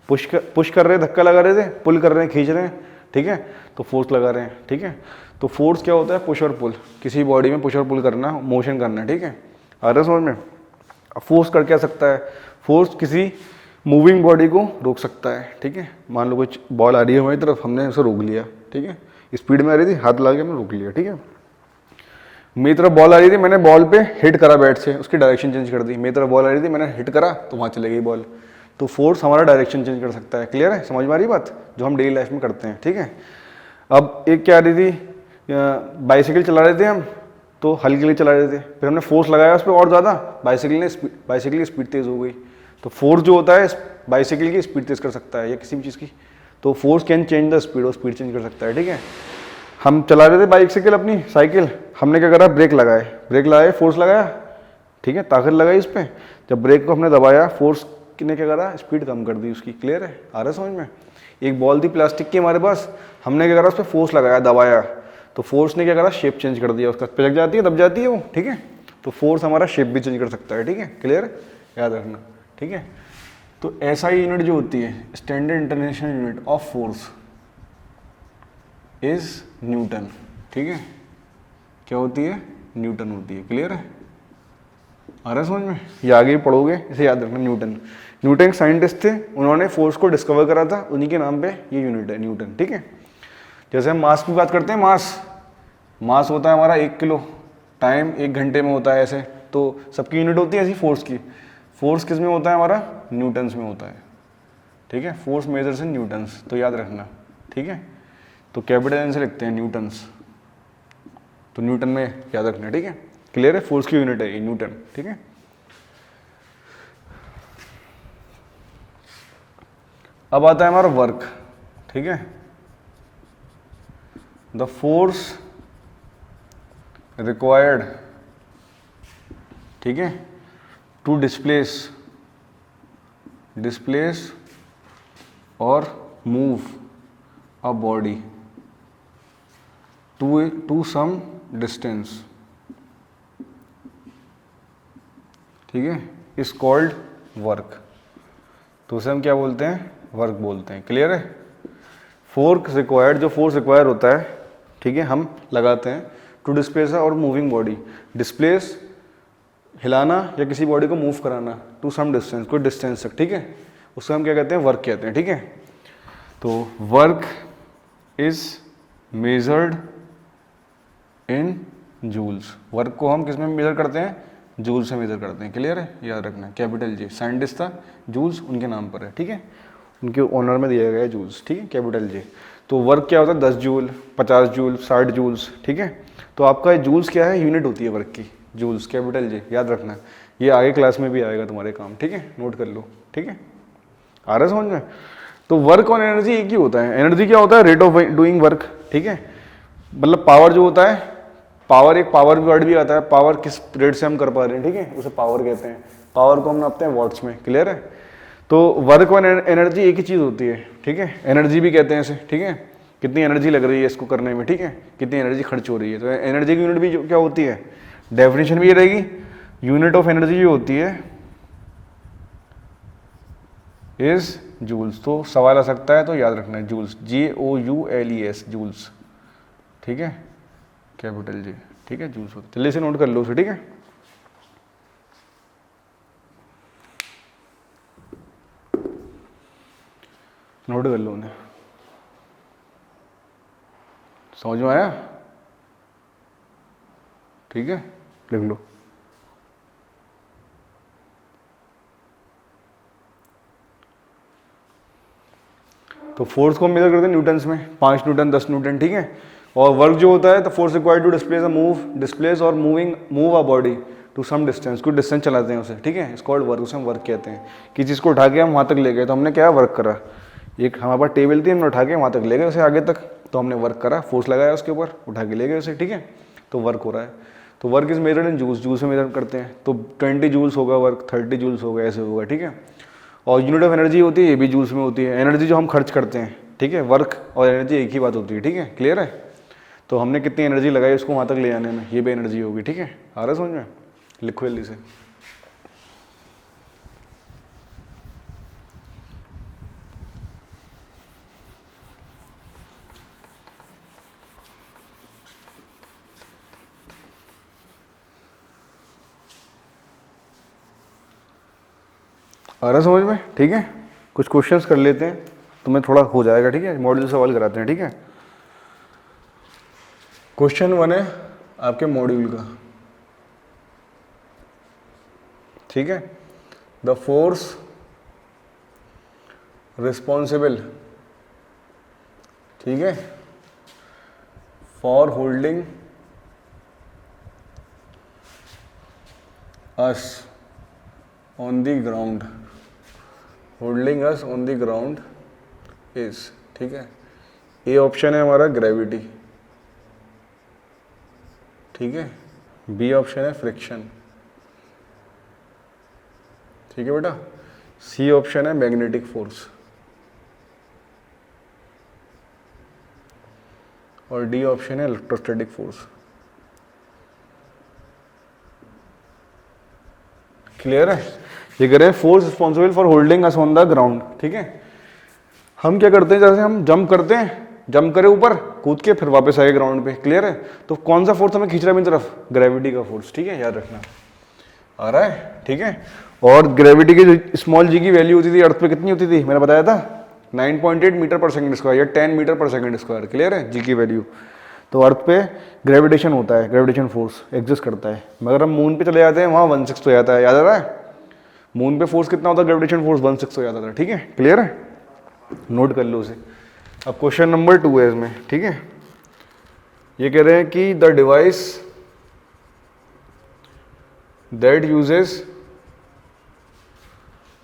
[SPEAKER 2] पुश कर रहे हैं, धक्का लगा रहे थे, पुल कर रहे हैं, खींच रहे हैं, ठीक है, तो फोर्स लगा रहे हैं, ठीक है। तो फोर्स क्या होता है? पुश और पुल, किसी बॉडी में पुश और पुल करना, मोशन करना, ठीक है। आ रहा है समझ में? फोर्स कर क्या सकता है? फोर्स किसी मूविंग बॉडी को रोक सकता है, ठीक है। मान लो कुछ बॉल आ रही है हमारी तरफ, हमने उसे रोक लिया, ठीक है, स्पीड में आ रही थी, हाथ लगा के हमने रोक लिया, ठीक है। मेरी तरफ बॉल आ रही थी, मैंने बॉल पे हिट करा बैट से, उसकी डायरेक्शन चेंज कर दी। मेरी तरफ बॉल आ रही थी, मैंने हिट करा तो वहाँ चले गई बॉल। तो फोर्स हमारा डायरेक्शन चेंज कर सकता है। क्लियर है? समझ में आ रही बात, जो हम डेली लाइफ में करते हैं, ठीक है। अब एक क्या आ रही थी, बाइसिकल चला रहे थे हम, तो हल्के के लिए चला रहे थे, फिर हमने फोर्स लगाया उस पर और ज़्यादा, बाइसिकल की स्पीड तेज़ हो गई। तो फोर्स जो होता है बाइसिकल की स्पीड तेज़ कर सकता है या किसी भी चीज़ की। तो force can change the speed, और स्पीड चेंज कर सकता है, ठीक है। हम चला रहे थे बाइसिकल अपनी साइकिल, हमने क्या करा, ब्रेक लगाए, फोर्स लगाया, ठीक है, ताकत लगाई इस पर। जब ब्रेक को हमने दबाया, फोर्स ने क्या करा, स्पीड कम कर दी उसकी। क्लियर है? आ रहा है समझ में? एक बॉल थी प्लास्टिक की हमारे पास, हमने क्या करा, उस पर फोर्स लगाया, दबाया, तो फोर्स ने क्या करा, शेप चेंज कर दिया उसका, पिलक जाती है, दब जाती है वो, ठीक है। तो फोर्स हमारा शेप भी चेंज कर सकता है, ठीक है। क्लियर है? याद रखना, ठीक है। तो एसआई यूनिट जो होती है, standard international unit of force, is Newton, ठीक है। क्या होती है? न्यूटन होती है। क्लियर है? आ रहा है समझ में? ये आगे भी पढ़ोगे, इसे याद रखना। न्यूटन एक साइंटिस्ट थे, उन्होंने फोर्स को डिस्कवर करा था, उन्हीं के नाम पे ये यूनिट है न्यूटन, ठीक है। जैसे हम मास की बात करते हैं, मास होता है हमारा 1 किलो, टाइम 1 घंटे में होता है, ऐसे तो सबकी यूनिट होती है ऐसी फोर्स की। फोर्स किस में होता है हमारा? न्यूटन्स में होता है, ठीक है। फोर्स मेजर्स इन न्यूटन्स, तो याद रखना, ठीक है। तो कैपिटल एन से लिखते हैं न्यूटन्स, तो न्यूटन में याद रखना, ठीक है। क्लियर है? फोर्स की यूनिट है ये न्यूटन, ठीक है। अब आता है हमारा वर्क, ठीक है। द फोर्स रिक्वायर्ड, ठीक है, टू डिस्प्लेस और move a body to some distance, ठीक है, इज कॉल्ड वर्क। तो उसे हम क्या बोलते हैं? वर्क बोलते हैं। क्लियर है? फोर्स रिक्वायर्ड, जो फोर्स रिक्वायर होता है, ठीक है, हम लगाते हैं टू डिस्प्लेस और मूविंग बॉडी, डिस्प्लेस हिलाना या किसी बॉडी को मूव कराना, टू सम डिस्टेंस, कोई डिस्टेंस तक, ठीक है, उसको हम क्या कहते हैं? वर्क कहते हैं, ठीक है। तो work is measured in joules, work को हम किस में मेजर करते हैं? जूल से मेजर करते हैं। क्लियर है? याद रखना, कैपिटल जे, साइंटिस्ट था जूल्स, उनके नाम पर है, ठीक है, उनके ऑनर में दिया गया है जूल्स, ठीक है, कैपिटल जे। तो वर्क क्या होता है? 10 जूल, 50 जूल, 60 जूल्स, ठीक है। तो आपका जूल्स क्या है? यूनिट होती है वर्क की, जूल्स, कैपिटल जे, याद रखना। ये आगे क्लास में भी आएगा तुम्हारे काम, ठीक है, नोट कर लो, ठीक है। आ रहा है समझ में? तो वर्क और एनर्जी एक ही होता है। एनर्जी क्या होता है? रेट ऑफ डूइंग वर्क, ठीक है, मतलब पावर जो होता है, पावर, एक पावर वर्ड भी आता है, पावर किस रेट से हम कर पा रहे हैं, ठीक है, उसे पावर कहते हैं। पावर को हम नापते हैं वॉट्स में। क्लियर है? तो वर्क और एनर्जी एक ही चीज़ होती है, ठीक है, एनर्जी भी कहते हैं इसे, ठीक है, कितनी एनर्जी लग रही है इसको करने में, ठीक है, कितनी एनर्जी खर्च हो रही है। तो एनर्जी की यूनिट भी जो क्या होती है, डेफिनेशन भी ये रहेगी, यूनिट ऑफ एनर्जी जो होती है इज जूल्स। तो सवाल आ सकता है, तो याद रखना है जूल्स, JOULES, जूल्स, ठीक है, कैपिटल जे, ठीक है, जूल्स होता है। जल्दी से नोट कर लो उसे, ठीक है। नोट कर लो उन्हें, समझ में आया? ठीक है, लिख लो। तो फोर्स को हम मेजर करते हैं न्यूटन्स में, 5 न्यूटन, 10 न्यूटन, ठीक है। और वर्क जो होता है, तो फोर्स रिक्वायर्ड टू डिस्प्लेस और move a body to some distance, कुछ डिस्टेंस चलाते हैं उसे, ठीक है, इस कॉल्ड वर्क, उसे हम वर्क कहते हैं। किसी चीज़ को उठा के हम वहाँ तक ले गए, तो हमने क्या वर्क करा। एक हमारे पास टेबल थी, हमने उठा के वहाँ तक ले गए उसे आगे तक, तो हमने वर्क करा, फोर्स लगाया उसके ऊपर, उठा के ले गए उसे, ठीक है, तो वर्क हो रहा है। तो work is measured in joules, joules में मेजर करते हैं, तो 20 जूल्स होगा वर्क, 30 जूल्स होगा, ऐसे होगा, ठीक है। और यूनिट ऑफ एनर्जी होती है, ये भी जूल्स में होती है, एनर्जी जो हम खर्च करते हैं, ठीक है, वर्क और एनर्जी एक ही बात होती है, ठीक है, क्लियर है। तो हमने कितनी एनर्जी लगाई उसको वहाँ तक ले जाने में, ये भी एनर्जी होगी, ठीक है। आ रहा है समझ में? लिखो जल्दी से। आ रहा समझ में? ठीक है, कुछ क्वेश्चंस कर लेते हैं, तुम्हें थोड़ा हो जाएगा। ठीक है, मॉड्यूल सवाल कराते हैं। ठीक है, क्वेश्चन 1 है आपके मॉड्यूल का। ठीक है, द फोर्स रिस्पॉन्सिबल, ठीक है, for holding us on the ground, holding us on the ground is, ठीक है, ए ऑप्शन है हमारा ग्रेविटी, ठीक है, बी ऑप्शन है फ्रिक्शन, ठीक है बेटा, सी ऑप्शन है मैग्नेटिक फोर्स और डी ऑप्शन है इलेक्ट्रोस्टैटिक फोर्स। क्लियर है? ये कह रहे हैं force responsible for holding us on the ground. ठीक है, हम क्या करते हैं, जैसे हम जंप करते हैं, जंप करे ऊपर, कूद के फिर वापस आए ग्राउंड पे। क्लियर है? तो कौन सा फोर्स हमें खींच रहा है अपनी तरफ? ग्रेविटी का फोर्स। ठीक है, याद रखना। आ रहा है? ठीक है, और ग्रेविटी की जो स्मॉल जी की वैल्यू होती थी अर्थ पे कितनी होती थी, मैंने बताया था 9.8 मीटर पर सेकंड स्क्वायर या 10 मीटर पर सेकंड स्क्वायर। क्लियर है? जी की वैल्यू। तो अर्थ पे ग्रेविटेशन होता है, ग्रेविटेशन फोर्स एग्जिस्ट करता है, मगर हम मून पे चले जाते हैं वहाँ 1/6 हो जाता है। याद आ रहा है? मून पे फोर्स कितना होता है? ग्रेविटेशन फोर्स 1/6 हो जाता था। ठीक है, क्लियर है? नोट कर लो उसे। अब क्वेश्चन नंबर 2 है इसमें। ठीक है, ये कह रहे हैं कि the device that uses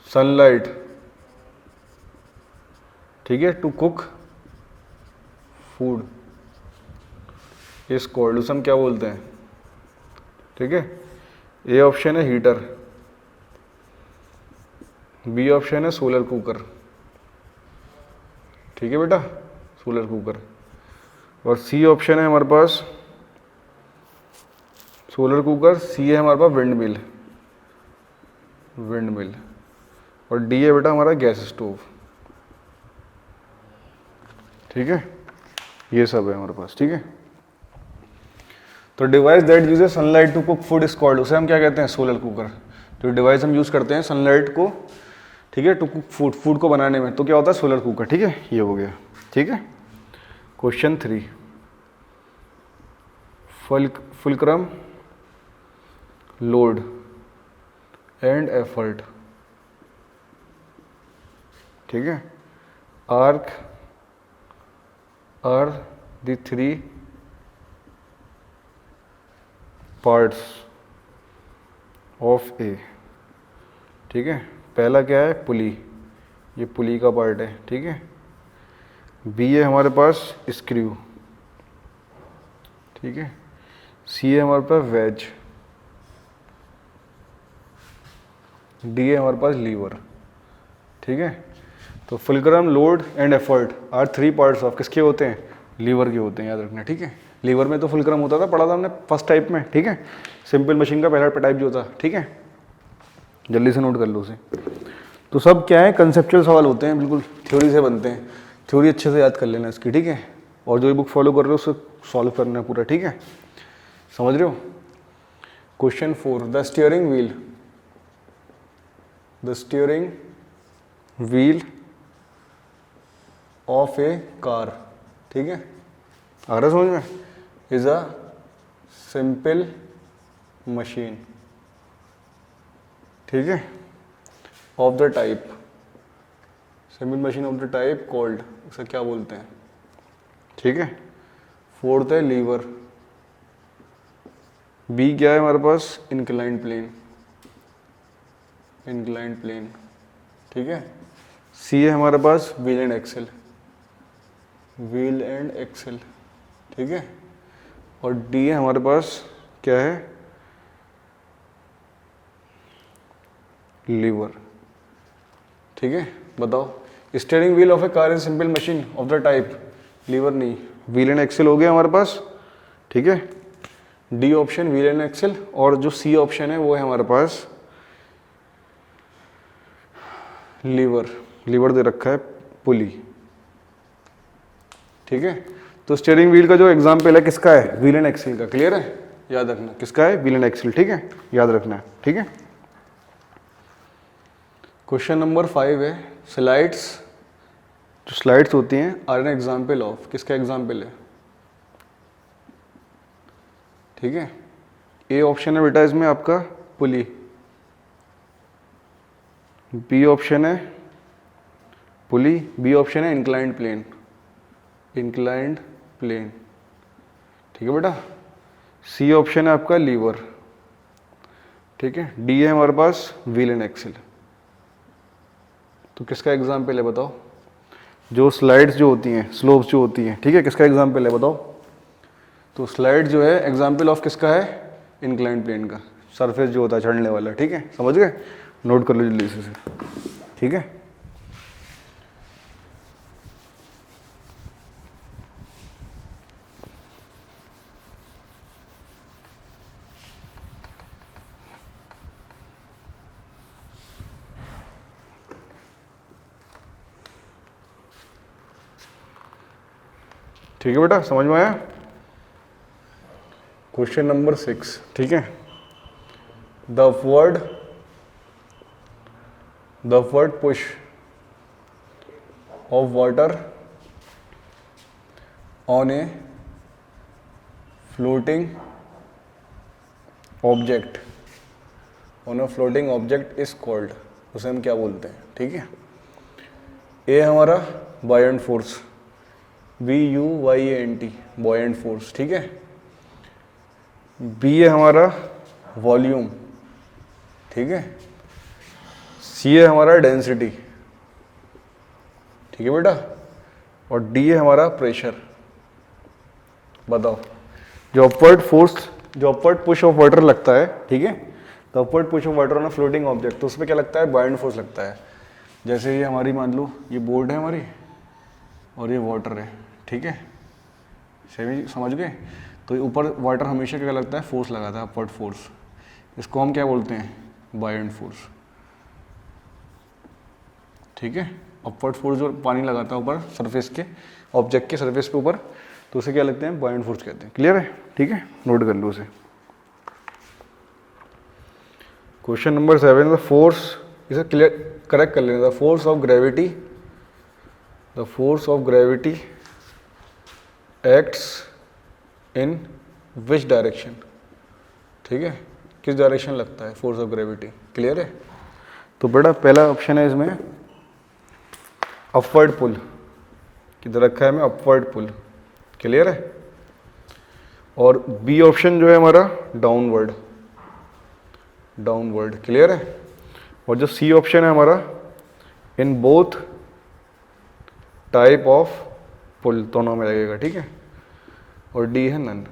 [SPEAKER 2] sunlight, ठीक है, to cook food is called, उसे हम क्या बोलते हैं? ठीक है, ए ऑप्शन है हीटर, बी ऑप्शन है सोलर कुकर, ठीक है बेटा, सोलर कुकर, और सी ऑप्शन है हमारे पास सोलर कुकर, सी है हमारे पास विंड मिल, विंड मिल, और डी है बेटा हमारा गैस स्टोव। ठीक है, ये सब है हमारे पास। ठीक है, तो device that uses sunlight to cook food is called, उसे हम क्या कहते हैं? Solar cooker. तो डिवाइस हम यूज करते हैं सनलाइट को, ठीक है, टू कुक फूड, फूड को बनाने में, तो क्या होता है? Solar cooker. ठीक है, ये हो गया। ठीक है, question 3, fulcrum load and effort, ठीक है, आर द 3 पार्ट्स ऑफ ए। ठीक है, पहला क्या है? पुली, ये पुली का पार्ट है। ठीक है, बी है हमारे पास स्क्रू, ठीक है, सी है हमारे पास वेज, डी है हमारे पास लीवर। ठीक है, तो fulcrum load and effort are 3 parts of, किसके होते हैं? लीवर के होते हैं, याद रखना। ठीक है, लीवर में तो फुलक्रम होता था, पढ़ा था हमने फर्स्ट टाइप में। ठीक है, सिंपल मशीन का पहला टाइप जो था। ठीक है, जल्दी से नोट कर लो उसे। तो सब क्या है? कंसेप्चुअल सवाल होते हैं, बिल्कुल थ्योरी से बनते हैं। थ्योरी अच्छे से याद कर लेना इसकी। ठीक है, और जो ये बुक फॉलो कर रहे हो उससे सॉल्व करना है पूरा। ठीक है, समझ रहे हो? Question 4, the steering wheel, the steering wheel of a car, ठीक है, आ रहा समझ में? इज अ सिंपल मशीन, ठीक है, of the type, simple machine of the type called, उसे क्या बोलते हैं? ठीक है, 4th है लीवर, बी क्या है हमारे पास? इंक्लाइंड प्लेन, इंक्लाइंड प्लेन, ठीक है, सी है हमारे पास wheel and axle, wheel and axle, ठीक है, और डी है हमारे पास क्या है? लीवर। ठीक है, बताओ, steering wheel of a car is simple machine of the type, lever नहीं, व्हील एंड एक्सेल हो गया हमारे पास। ठीक है, D option wheel and axle, और जो सी ऑप्शन है वो है हमारे पास लीवर, लीवर दे रखा है पुली। ठीक है, तो स्टीयरिंग व्हील का जो एग्जाम्पल है किसका है? व्हील एंड एक्सेल का। क्लियर है? याद रखना किसका है? Wheel and axle. ठीक है, याद रखना है। ठीक है, क्वेश्चन नंबर 5 है, स्लाइड्स, जो स्लाइड्स होती हैं आर एन एग्जाम्पल ऑफ, किसका एग्जाम्पल है? ठीक है, ए ऑप्शन है बेटा इसमें आपका पुली, बी ऑप्शन है पुली, बी ऑप्शन है इंक्लाइंड प्लेन, इंक्लाइंड प्लेन, ठीक है बेटा, सी ऑप्शन है आपका लीवर, ठीक है, डी है हमारे पास व्हील एंड एक्सल। तो किसका एग्जाम्पल है बताओ? जो स्लाइड्स जो होती हैं, स्लोप्स जो होती हैं, ठीक है, किसका एग्जाम्पल है बताओ? तो स्लाइड जो है एग्जाम्पल ऑफ किसका है? इंक्लाइंड प्लेन का, सरफेस जो होता है चढ़ने वाला, ठीक है, समझ गए? नोट कर लो जल्दी से, ठीक है। ठीक है बेटा, समझ में आया? क्वेश्चन नंबर 6, ठीक है, the upward push of water on a floating object, on a floating object is called, उसे हम क्या बोलते हैं? ठीक है, ए हमारा बायोंट फोर्स, BUYANT, बॉयंट फोर्स, ठीक है, बी है हमारा वॉल्यूम, ठीक है, सी है हमारा डेंसिटी, ठीक है बेटा, और डी है हमारा प्रेशर। बताओ, जो अपवर्ड पुश ऑफ वाटर लगता है, ठीक है, तो upward push of water on a floating object, तो उसमें क्या लगता है? बॉयंट फोर्स लगता है। जैसे ये हमारी, मान लो ये बोर्ड है हमारी और ये वाटर है, ठीक है, सही समझ गए? तो ऊपर वाटर हमेशा क्या लगता है? फोर्स लगाता है, अपवर्ड फोर्स, इसको हम क्या बोलते हैं? बायोंट फोर्स, ठीक है, अपवर्ड फोर्स जो पानी लगाता है ऊपर सरफेस के, ऑब्जेक्ट के सरफेस पे ऊपर, तो उसे क्या लगते हैं? बायोंट फोर्स कहते हैं। क्लियर है? ठीक है, नोट कर लो उसे। क्वेश्चन नंबर 7, द फोर्स, इसे क्लियर करेक्ट कर लेना, the force of gravity acts in which direction, ठीक है, किस डायरेक्शन लगता है फोर्स ऑफ ग्रेविटी? क्लियर है? तो बेटा पहला ऑप्शन है इसमें अपवर्ड पुल, किधर रखा है? मैं अपवर्ड पुल, क्लियर है, और बी ऑप्शन जो है हमारा डाउनवर्ड, क्लियर है, और जो सी ऑप्शन है हमारा इन बोथ टाइप ऑफ पुल, दोनों में लगेगा, ठीक है, और डी है नन।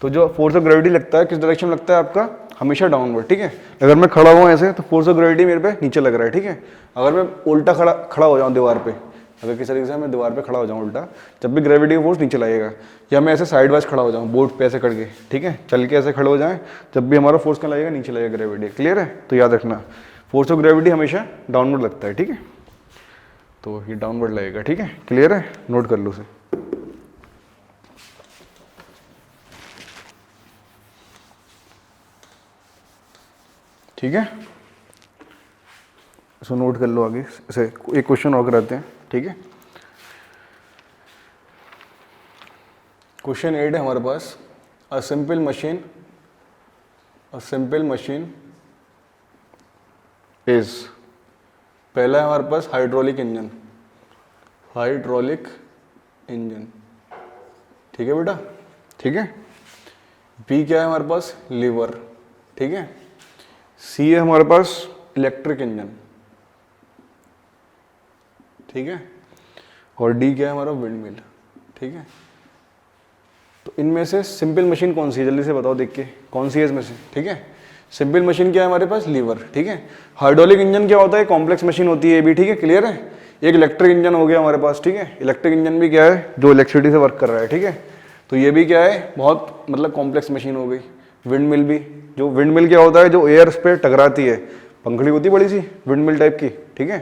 [SPEAKER 2] तो जो फोर्स ऑफ ग्रेविटी लगता है किस डायरेक्शन में लगता है आपका? हमेशा डाउनवर्ड, ठीक है। अगर मैं खड़ा हुआ ऐसे तो फोर्स ऑफ ग्रेविटी मेरे पे नीचे लग रहा है, ठीक है। अगर मैं उल्टा खड़ा हो जाऊँ दीवार पे, अगर किसी तरीके से मैं दीवार पे खड़ा हो जाऊँ उल्टा, जब भी ग्रेविटी का फोर्स नीचे लगेगा, या मैं ऐसे साइड वाइज खड़ा हो जाऊँ बोर्ड पे ऐसे करके, ठीक है, चल के ऐसे खड़े हो जाएं, जब भी हमारा फोर्स कहाँ लगेगा? नीचे लगेगा ग्रेविटी। क्लियर है? तो याद रखना फोर्स ऑफ ग्रेविटी हमेशा डाउनवर्ड लगता है, ठीक है, तो ये डाउनवर्ड लगेगा, ठीक है। क्लियर है? नोट कर लो उसे। ठीक है, इसको नोट कर लो आगे। इसे एक क्वेश्चन और कराते हैं, ठीक है। क्वेश्चन 8 है हमारे पास, अ सिंपल मशीन इज, पहला है हमारे पास हाइड्रोलिक इंजन, ठीक है बेटा, ठीक है। बी क्या है हमारे पास? लीवर, ठीक है। सी है हमारे पास इलेक्ट्रिक इंजन, ठीक है, और डी क्या है हमारा? विंड मिल, ठीक है। तो इनमें से सिंपल मशीन कौन सी है? जल्दी से बताओ देख के, कौन सी है इसमें से? ठीक है, सिंपल मशीन क्या है हमारे पास? लीवर, ठीक है। हाइड्रोलिक इंजन क्या होता है? कॉम्प्लेक्स मशीन होती है भी, ठीक है, क्लियर है। एक इलेक्ट्रिक इंजन हो गया हमारे पास, ठीक है। इलेक्ट्रिक इंजन भी क्या है? जो इलेक्ट्रिसिटी से वर्क कर रहा है, ठीक है। तो ये भी क्या है? बहुत मतलब कॉम्प्लेक्स मशीन हो गई। विंड मिल भी, जो विंड मिल क्या होता है? जो एयर पे टकराती है, पंखड़ी होती है बड़ी सी विंड मिल टाइप की, ठीक है।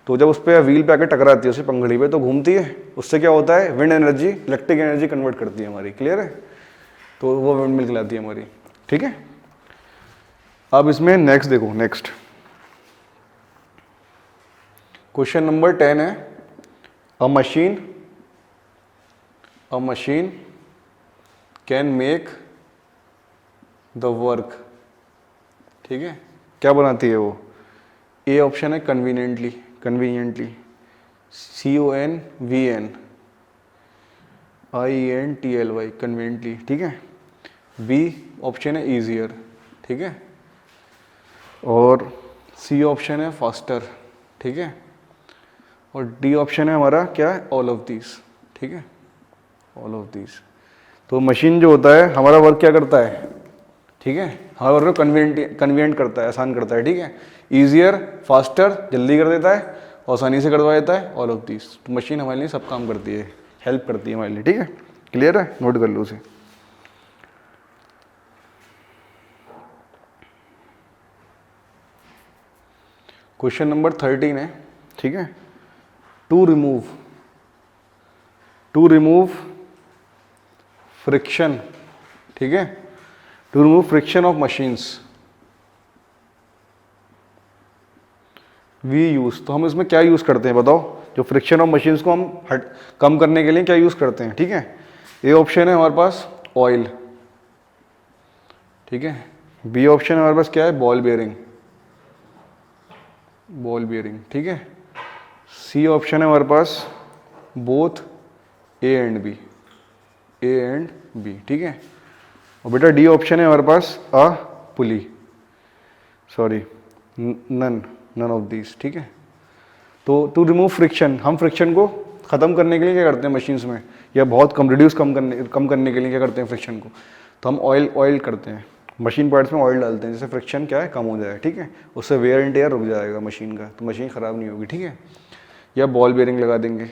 [SPEAKER 2] तो जब उस पर व्हील पे आके टकराती है उसी पंखड़ी पे, तो घूमती है, उससे क्या होता है? Wind energy electric energy convert करती है हमारी, क्लियर है। तो वो विंड मिल कहलाती है हमारी, ठीक है। अब इसमें नेक्स्ट देखो, नेक्स्ट क्वेश्चन नंबर 10 है, अ machine can make the work, ठीक है, क्या बनाती है वो? ए ऑप्शन है कन्वीनियंटली, CONVENTLY, कन्वीनियंटली, ठीक है। बी ऑप्शन है ईजियर, ठीक है, और सी ऑप्शन है फास्टर, ठीक है, और डी ऑप्शन है हमारा क्या है? ऑल ऑफ दीज, ठीक है, ऑल ऑफ दीज। तो मशीन जो होता है हमारा वर्क क्या करता है, ठीक है, हमारा वर्क कन्वीनियंट करता है, आसान करता है, ठीक है, ईजियर, फास्टर, जल्दी कर देता है, आसानी से करवा देता है, ऑल ऑफ दीज। तो मशीन हमारे लिए सब काम करती है, हेल्प करती है हमारे लिए, ठीक है, क्लियर है, नोट कर लो उसे। क्वेश्चन नंबर 13 है, ठीक है, टू रिमूव फ्रिक्शन, ठीक है, to remove friction of machines we use. तो हम इसमें क्या यूज करते हैं बताओ? जो फ्रिक्शन ऑफ मशीन्स को हम कम करने के लिए क्या यूज करते हैं, ठीक है। ए ऑप्शन है हमारे पास ऑयल, ठीक है, बी ऑप्शन है हमारे पास क्या है? बॉल बेयरिंग, ठीक है, सी ऑप्शन है हमारे पास बोथ ए एंड बी, ठीक है, और बेटा डी ऑप्शन है हमारे पास अ पुली, सॉरी नन ऑफ दीज, ठीक है। तो टू रिमूव फ्रिक्शन, हम फ्रिक्शन को ख़त्म करने के लिए क्या करते हैं मशीन्स में, या बहुत कम करने के लिए क्या करते हैं फ्रिक्शन को? तो हम ऑयल करते हैं, मशीन पार्ट्स में ऑयल डालते हैं, जिससे फ्रिक्शन क्या है? कम हो जाए, ठीक है, उससे वेयर एंड टेयर रुक जाएगा मशीन का, तो मशीन ख़राब नहीं होगी, ठीक है। या बॉल बेयरिंग लगा देंगे,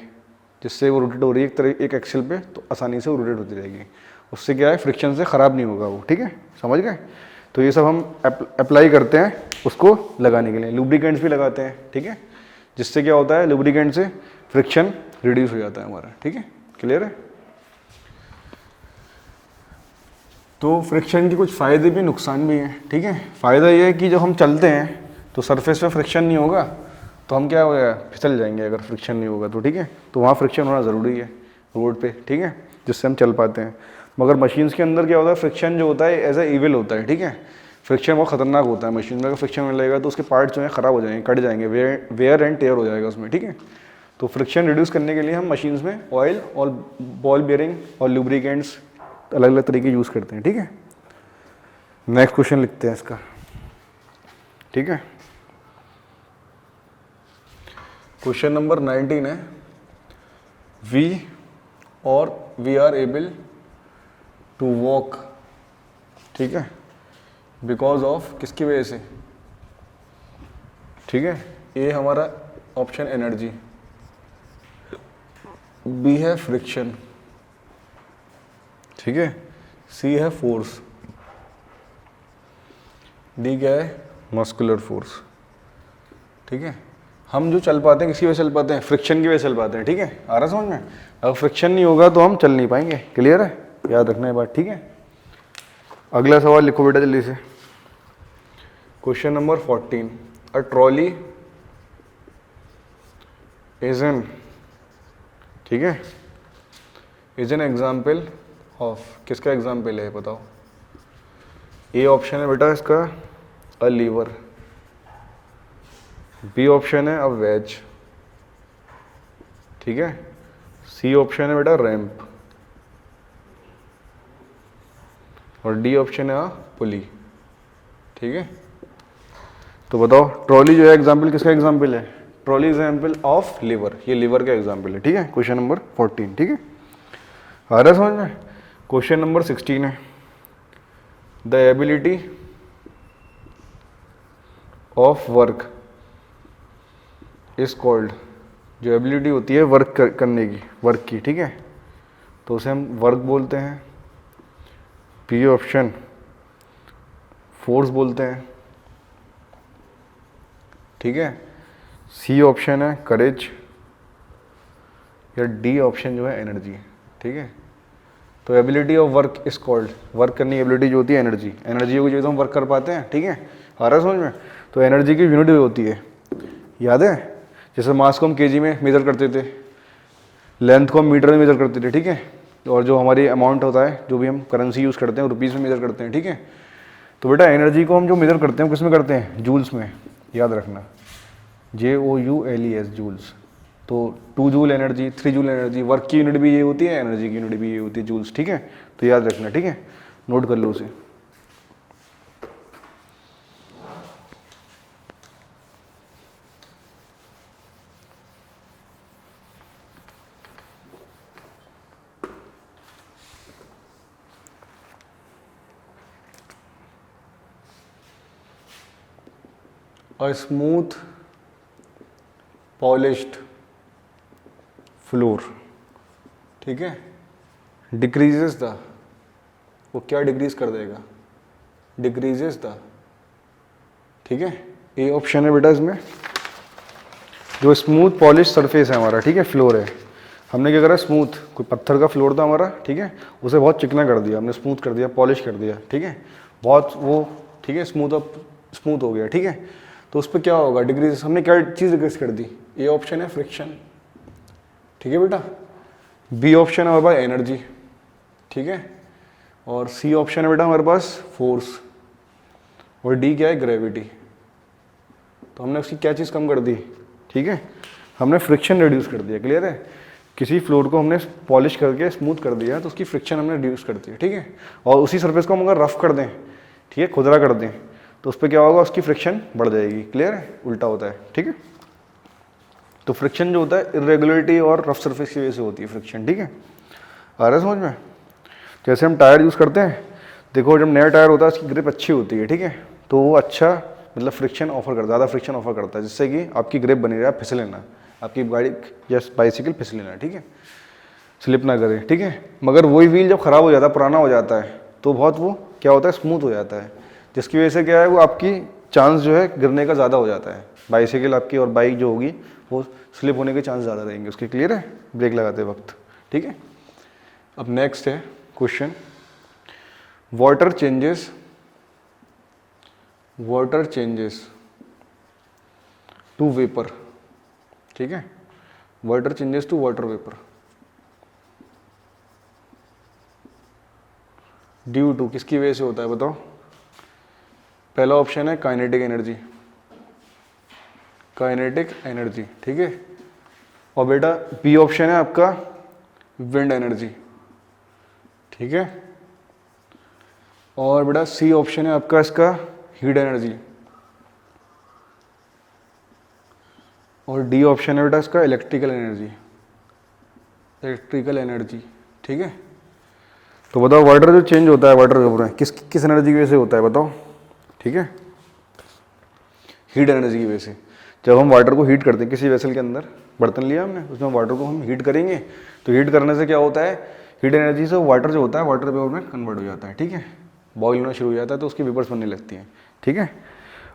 [SPEAKER 2] जिससे वो रोटेट हो रही है एक एक्सेल पे, तो आसानी से वो रोटेट होती रहेगी, उससे क्या है? फ्रिक्शन से ख़राब नहीं होगा वो, ठीक है, समझ गए। तो ये सब हम अप्लाई करते हैं उसको लगाने के लिए। लुब्रिकेंट्स भी लगाते हैं, ठीक है, जिससे क्या होता है? लुब्रिकेंट से फ्रिक्शन रिड्यूस हो जाता है हमारा, ठीक है, क्लियर है। तो फ्रिक्शन के कुछ फ़ायदे भी नुकसान भी हैं, ठीक है। फ़ायदा ये है कि जब हम चलते हैं तो सरफेस पे फ्रिक्शन नहीं होगा, तो हम क्या होगा? फिसल जाएंगे अगर फ्रिक्शन नहीं होगा तो, ठीक है, तो वहाँ फ्रिक्शन होना ज़रूरी है रोड पे, ठीक है, जिससे हम चल पाते हैं। मगर मशीन्स के अंदर क्या होता है? फ्रिक्शन जो होता है एज ए इविल होता है, ठीक है, फ्रिक्शन बहुत खतरनाक होता है मशीन में। अगर फ्रिक्शन में लगेगा तो उसके पार्ट्स जो हैं ख़राब हो जाएंगे, कट जाएंगे, वेयर एंड टेयर हो जाएगा उसमें, ठीक है। तो फ्रिक्शन रिड्यूस करने के लिए हम मशीन्स में ऑयल और बॉल बेयरिंग और लुब्रिकेंट्स अलग अलग तरीके यूज़ करते हैं, ठीक है। नेक्स्ट क्वेश्चन लिखते हैं इसका, ठीक है। क्वेश्चन नंबर 19 है, we are able to walk, ठीक है, बिकॉज ऑफ, किसकी वजह से, ठीक है। ए हमारा ऑप्शन एनर्जी, बी है फ्रिक्शन, ठीक है, सी है फोर्स, डी क्या है? मस्कुलर फोर्स, ठीक है। हम जो चल पाते हैं किसकी वजह से चल पाते हैं? फ्रिक्शन की वजह से चल पाते हैं, ठीक है, आ रहा समझ में। अगर फ्रिक्शन नहीं होगा तो हम चल नहीं पाएंगे, क्लियर है, याद रखना ये बात, ठीक है। अगला सवाल लिखो बेटा जल्दी से। Question number 14, a trolley is an, ठीक है, इज एन एग्जाम्पल ऑफ, किसका एग्जाम्पल है बताओ? ए ऑप्शन है बेटा इसका अ लीवर, बी ऑप्शन है अ वेज, ठीक है, सी ऑप्शन है बेटा रैंप, और डी ऑप्शन है अ पुली, ठीक है। तो बताओ ट्रॉली जो है एग्जाम्पल किसका एग्जाम्पल है? ट्रॉली एग्जाम्पल ऑफ लीवर, ये लीवर का एग्जाम्पल है, ठीक है। क्वेश्चन नंबर 14, ठीक है, आ रहा समझ में। क्वेश्चन नंबर 16 है, the ability of work is called, जो एबिलिटी होती है वर्क करने की, वर्क की, ठीक है, तो उसे हम वर्क बोलते हैं। बी ऑप्शन फोर्स बोलते हैं, ठीक है, सी ऑप्शन है करेज, या डी ऑप्शन जो है एनर्जी, ठीक है। तो ability of work is called, work करने की एबिलिटी जो होती है एनर्जी, एनर्जी की जो हम वर्क कर पाते हैं, ठीक है, आ रहा है समझ में। तो एनर्जी की यूनिट होती है, याद है, जैसे मास को हम केजी में मेज़र करते थे, लेंथ को हम मीटर में मेज़र करते थे, ठीक है, और जो हमारी अमाउंट होता है, जो भी हम करेंसी यूज़ करते हैं रुपीज़ में मेज़र करते हैं, ठीक है। तो बेटा एनर्जी को हम जो मेज़र करते हैं किस में करते हैं, जूल्स में, याद रखना, JOULES, जूल्स। तो 2 joule energy, 3 joule energy, work की यूनिट भी ये होती है, एनर्जी की यूनिट भी ये होती है, जूल्स, ठीक है। तो याद रखना, ठीक है, नोट कर लो उसे। A smooth polished floor, ठीक है, डिक्रीजेस द, वो क्या डिक्रीज कर देगा, डिक्रीजेस द, ठीक है। ए ऑप्शन है बेटा इसमें। जो स्मूथ पॉलिश सरफेस है हमारा, ठीक है, फ्लोर है, हमने क्या करा, स्मूथ, कोई पत्थर का फ्लोर था हमारा, ठीक है, उसे बहुत चिकना कर दिया हमने, स्मूथ कर दिया, पॉलिश कर दिया, ठीक है, बहुत वो, ठीक है, स्मूथ हो गया, ठीक है। तो उस पर क्या होगा, डिक्रीज, हमने क्या चीज़ डिक्रीज कर दी, ए ऑप्शन है फ्रिक्शन, ठीक है बेटा। बी ऑप्शन है हमारे पास एनर्जी, ठीक है, और सी ऑप्शन है बेटा हमारे पास फोर्स, और डी क्या है, ग्रेविटी। तो हमने उसकी क्या चीज़ कम कर दी, ठीक है, हमने फ्रिक्शन रिड्यूस कर दिया, क्लियर है। किसी फ्लोर को हमने पॉलिश करके स्मूथ कर दिया तो उसकी फ्रिक्शन हमने रिड्यूस कर दी, ठीक है। और उसी सरफेस को हम अगर रफ कर दें, ठीक है, खुदरा कर दें, तो उस पर क्या होगा, उसकी फ्रिक्शन बढ़ जाएगी, क्लियर है, उल्टा होता है, ठीक है। तो फ्रिक्शन जो होता है इरेगुलरिटी और रफ सरफेस की वजह से होती है फ्रिक्शन, ठीक है। आ रहा है समझ में। जैसे हम टायर यूज़ करते हैं, देखो जब नया टायर होता है उसकी ग्रिप अच्छी होती है, ठीक है, तो वो अच्छा मतलब फ्रिक्शन ऑफर करता है, ज़्यादा फ्रिक्शन ऑफर करता है, जिससे कि आपकी ग्रिप बनी रहे, फिसले ना, आपकी गाड़ी या बाइसिकल फिसले ना, ठीक है, स्लिप ना करे, ठीक है। मगर वही व्हील जब ख़राब हो जाता है, पुराना हो जाता है, तो बहुत वो क्या होता है, स्मूथ हो जाता है, जिसकी वजह से क्या है, वो आपकी चांस जो है गिरने का ज़्यादा हो जाता है, बाइसिकल आपकी और बाइक जो होगी वो स्लिप होने के चांस ज़्यादा रहेंगे उसके, क्लियर है, ब्रेक लगाते वक्त, ठीक है। अब नेक्स्ट है question, water changes to vapour, ठीक है, water changes to water vapour due to, किसकी वजह से होता है बताओ। पहला ऑप्शन है काइनेटिक एनर्जी, ठीक है, और बेटा बी ऑप्शन है आपका विंड एनर्जी, ठीक है, और बेटा सी ऑप्शन है आपका इसका हीट एनर्जी, और डी ऑप्शन है बेटा इसका इलेक्ट्रिकल एनर्जी, ठीक है। तो बताओ वाटर जो चेंज होता है, वाटर वेपर में किस एनर्जी की वजह से होता है बताओ, ठीक है, हीट एनर्जी की वजह से। जब हम वाटर को हीट करते हैं किसी वेसल के अंदर, बर्तन लिया हमने, उसमें वाटर को हम हीट करेंगे, तो हीट करने से क्या होता है, हीट एनर्जी से वाटर जो होता है वाटर वेपर में कन्वर्ट हो जाता है, ठीक है, बॉयल होना शुरू हो जाता है, तो उसकी वेपर्स बनने लगती हैं, ठीक है।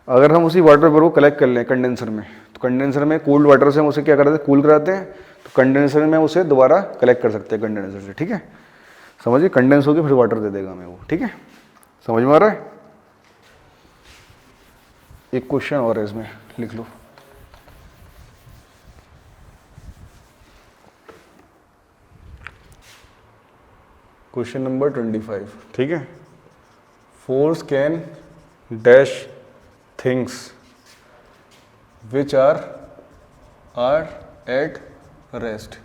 [SPEAKER 2] अगर हम उसी वाटर वेपर को कलेक्ट कर लें कंडेंसर में, तो कंडेंसर में कोल्ड वाटर से हम उसे क्या करते हैं, कूल कराते हैं, तो कंडेंसर में उसे दोबारा कलेक्ट कर सकते हैं कंडेंसर से, ठीक है, समझिए, कंडेंस होकर फिर वाटर दे देगा हमें वो, ठीक है, समझ में आ रहा है। एक क्वेश्चन और है इसमें, लिख लो, क्वेश्चन नंबर 25, ठीक है। Force can dash things which are at rest,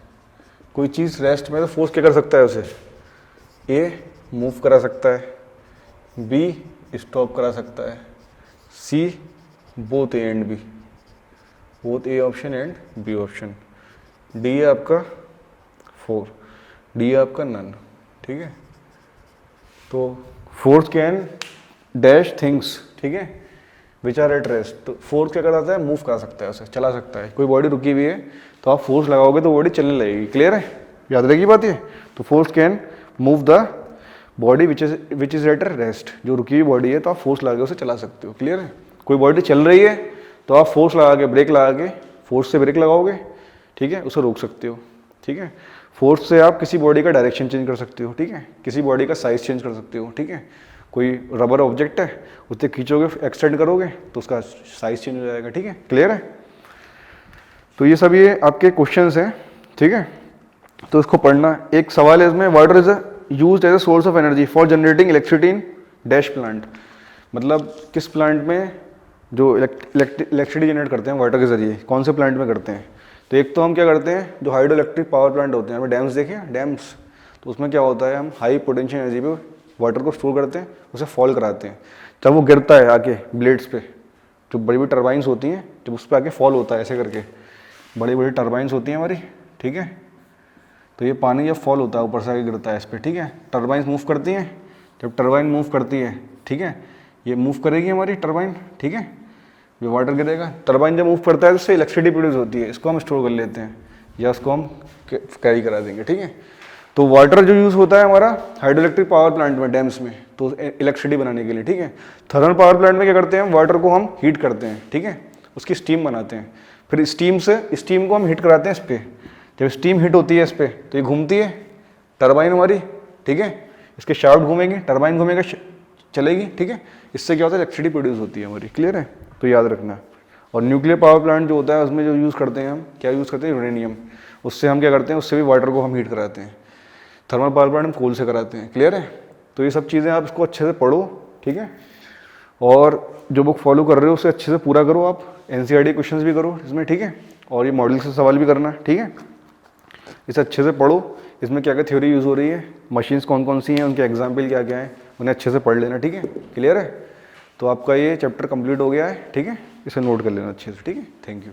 [SPEAKER 2] कोई चीज़ रेस्ट में, तो फोर्स क्या कर सकता है उसे, ए मूव करा सकता है, बी स्टॉप करा सकता है, C both A and B, both A option and B option, D है आपका 4, डी है आपका नन, ठीक है। तो फोर्स कैन डैश थिंग्स, ठीक है, विच आर एट रेस्ट, तो फोर्स क्या करता है, मूव करा सकता है उसे, चला सकता है। कोई बॉडी रुकी हुई है तो आप फोर्स लगाओगे तो बॉडी चलने लगेगी, क्लियर है, याद रहेगी बात ये। तो force can move the body which is at rest, जो रुकी हुई बॉडी है तो आप फोर्स लगा के उसे चला सकते हो, क्लियर है। कोई बॉडी चल रही है तो आप फोर्स लगा के, ब्रेक लगा के, फोर्स से ब्रेक लगाओगे, ठीक है, उसे रोक सकते हो, ठीक है। फोर्स से आप किसी बॉडी का डायरेक्शन चेंज कर सकते हो, ठीक है, किसी बॉडी का साइज चेंज कर सकते हो, ठीक है। कोई रबर ऑब्जेक्ट है, उसे खींचोगे, एक्सटेंड करोगे तो उसका साइज चेंज हो जाएगा, ठीक है, क्लियर है। तो ये सब ये आपके क्वेश्चंस हैं, ठीक है। तो इसको पढ़ना। एक सवाल है इसमें, water is used as a source of energy for generating electricity in dash plant. मतलब किस प्लांट में जो इलेक्ट्रिसिटी जनरेट करते हैं वाटर के जरिए, कौन से प्लांट में करते हैं। तो एक तो हम क्या करते हैं, जो हाइड्रो इलेक्ट्रिक पावर प्लांट होते हैं, हमें डैम्स देखे डैम्स, तो उसमें क्या होता है, हम हाई पोटेंशियल एनर्जी पे वाटर को स्टोर करते हैं, उसे फॉल कराते हैं। जब वो गिरता है आके ब्लेड्स पे, जो बड़ी बड़ी टर्बाइंस होती हैं, जब उस पर आके फॉल होता है ऐसे करके, बड़ी बड़ी टर्बाइंस होती हैं हमारी, ठीक है। तो ये पानी जब फॉल होता है ऊपर से आके गिरता है इस पर, ठीक है। टर्बाइंस मूव करती हैं, जब टर्बाइन मूव करती है, ठीक है, ये मूव करेगी हमारी टर्बाइन, ठीक है, ये वाटर गिरेगा। टर्बाइन जब मूव करता है तो उससे इलेक्ट्रिसिटी प्रोड्यूस होती है, इसको हम स्टोर कर लेते हैं या इसको हम कैरी करा देंगे, ठीक है। तो वाटर जो यूज़ होता है हमारा हाइड्रो इलेक्ट्रिक पावर प्लांट में, डैम्स में, तो इलेक्ट्रिसिटी बनाने के लिए, ठीक है। थर्मल पावर प्लांट में क्या करते हैं, वाटर को हम हीट करते हैं, ठीक है, उसकी स्टीम बनाते हैं, फिर स्टीम को हम हीट कराते हैं इस पर। जब स्टीम हीट होती है इस पर तो ये घूमती है टर्बाइन हमारी, ठीक है, इसके शाफ्ट घूमेंगे, टर्बाइन घूमेगा, चलेगी, ठीक है। इससे क्या होता है, इलेक्ट्रिसिटी प्रोड्यूस होती है हमारी, क्लियर है। तो याद रखना। और न्यूक्लियर पावर प्लांट जो होता है उसमें जो यूज़ करते हैं हम, क्या यूज़ करते हैं, यूरेनियम। उससे हम क्या करते हैं, उससे भी वाटर को हम हीट कराते हैं। थर्मल पावर प्लांट हम कोल से कराते हैं, क्लियर है। तो ये सब चीज़ें आप इसको अच्छे से पढ़ो, ठीक है। और जो बुक फॉलो कर रहे हो उसे अच्छे से पूरा करो, आप NCERT क्वेश्चंस भी करो इसमें, ठीक है। और ये मॉडल से सवाल भी करना, ठीक है। इसे अच्छे से पढ़ो, इसमें क्या क्या थ्योरी यूज़ हो रही है, मशीन्स कौन कौन सी हैं, उनके एग्जाम्पल क्या क्या हैं, उन्हें अच्छे से पढ़ लेना, ठीक है, क्लियर है। तो आपका ये चैप्टर कंप्लीट हो गया है, ठीक है। इसे नोट कर लेना अच्छे से, ठीक है। Thank you.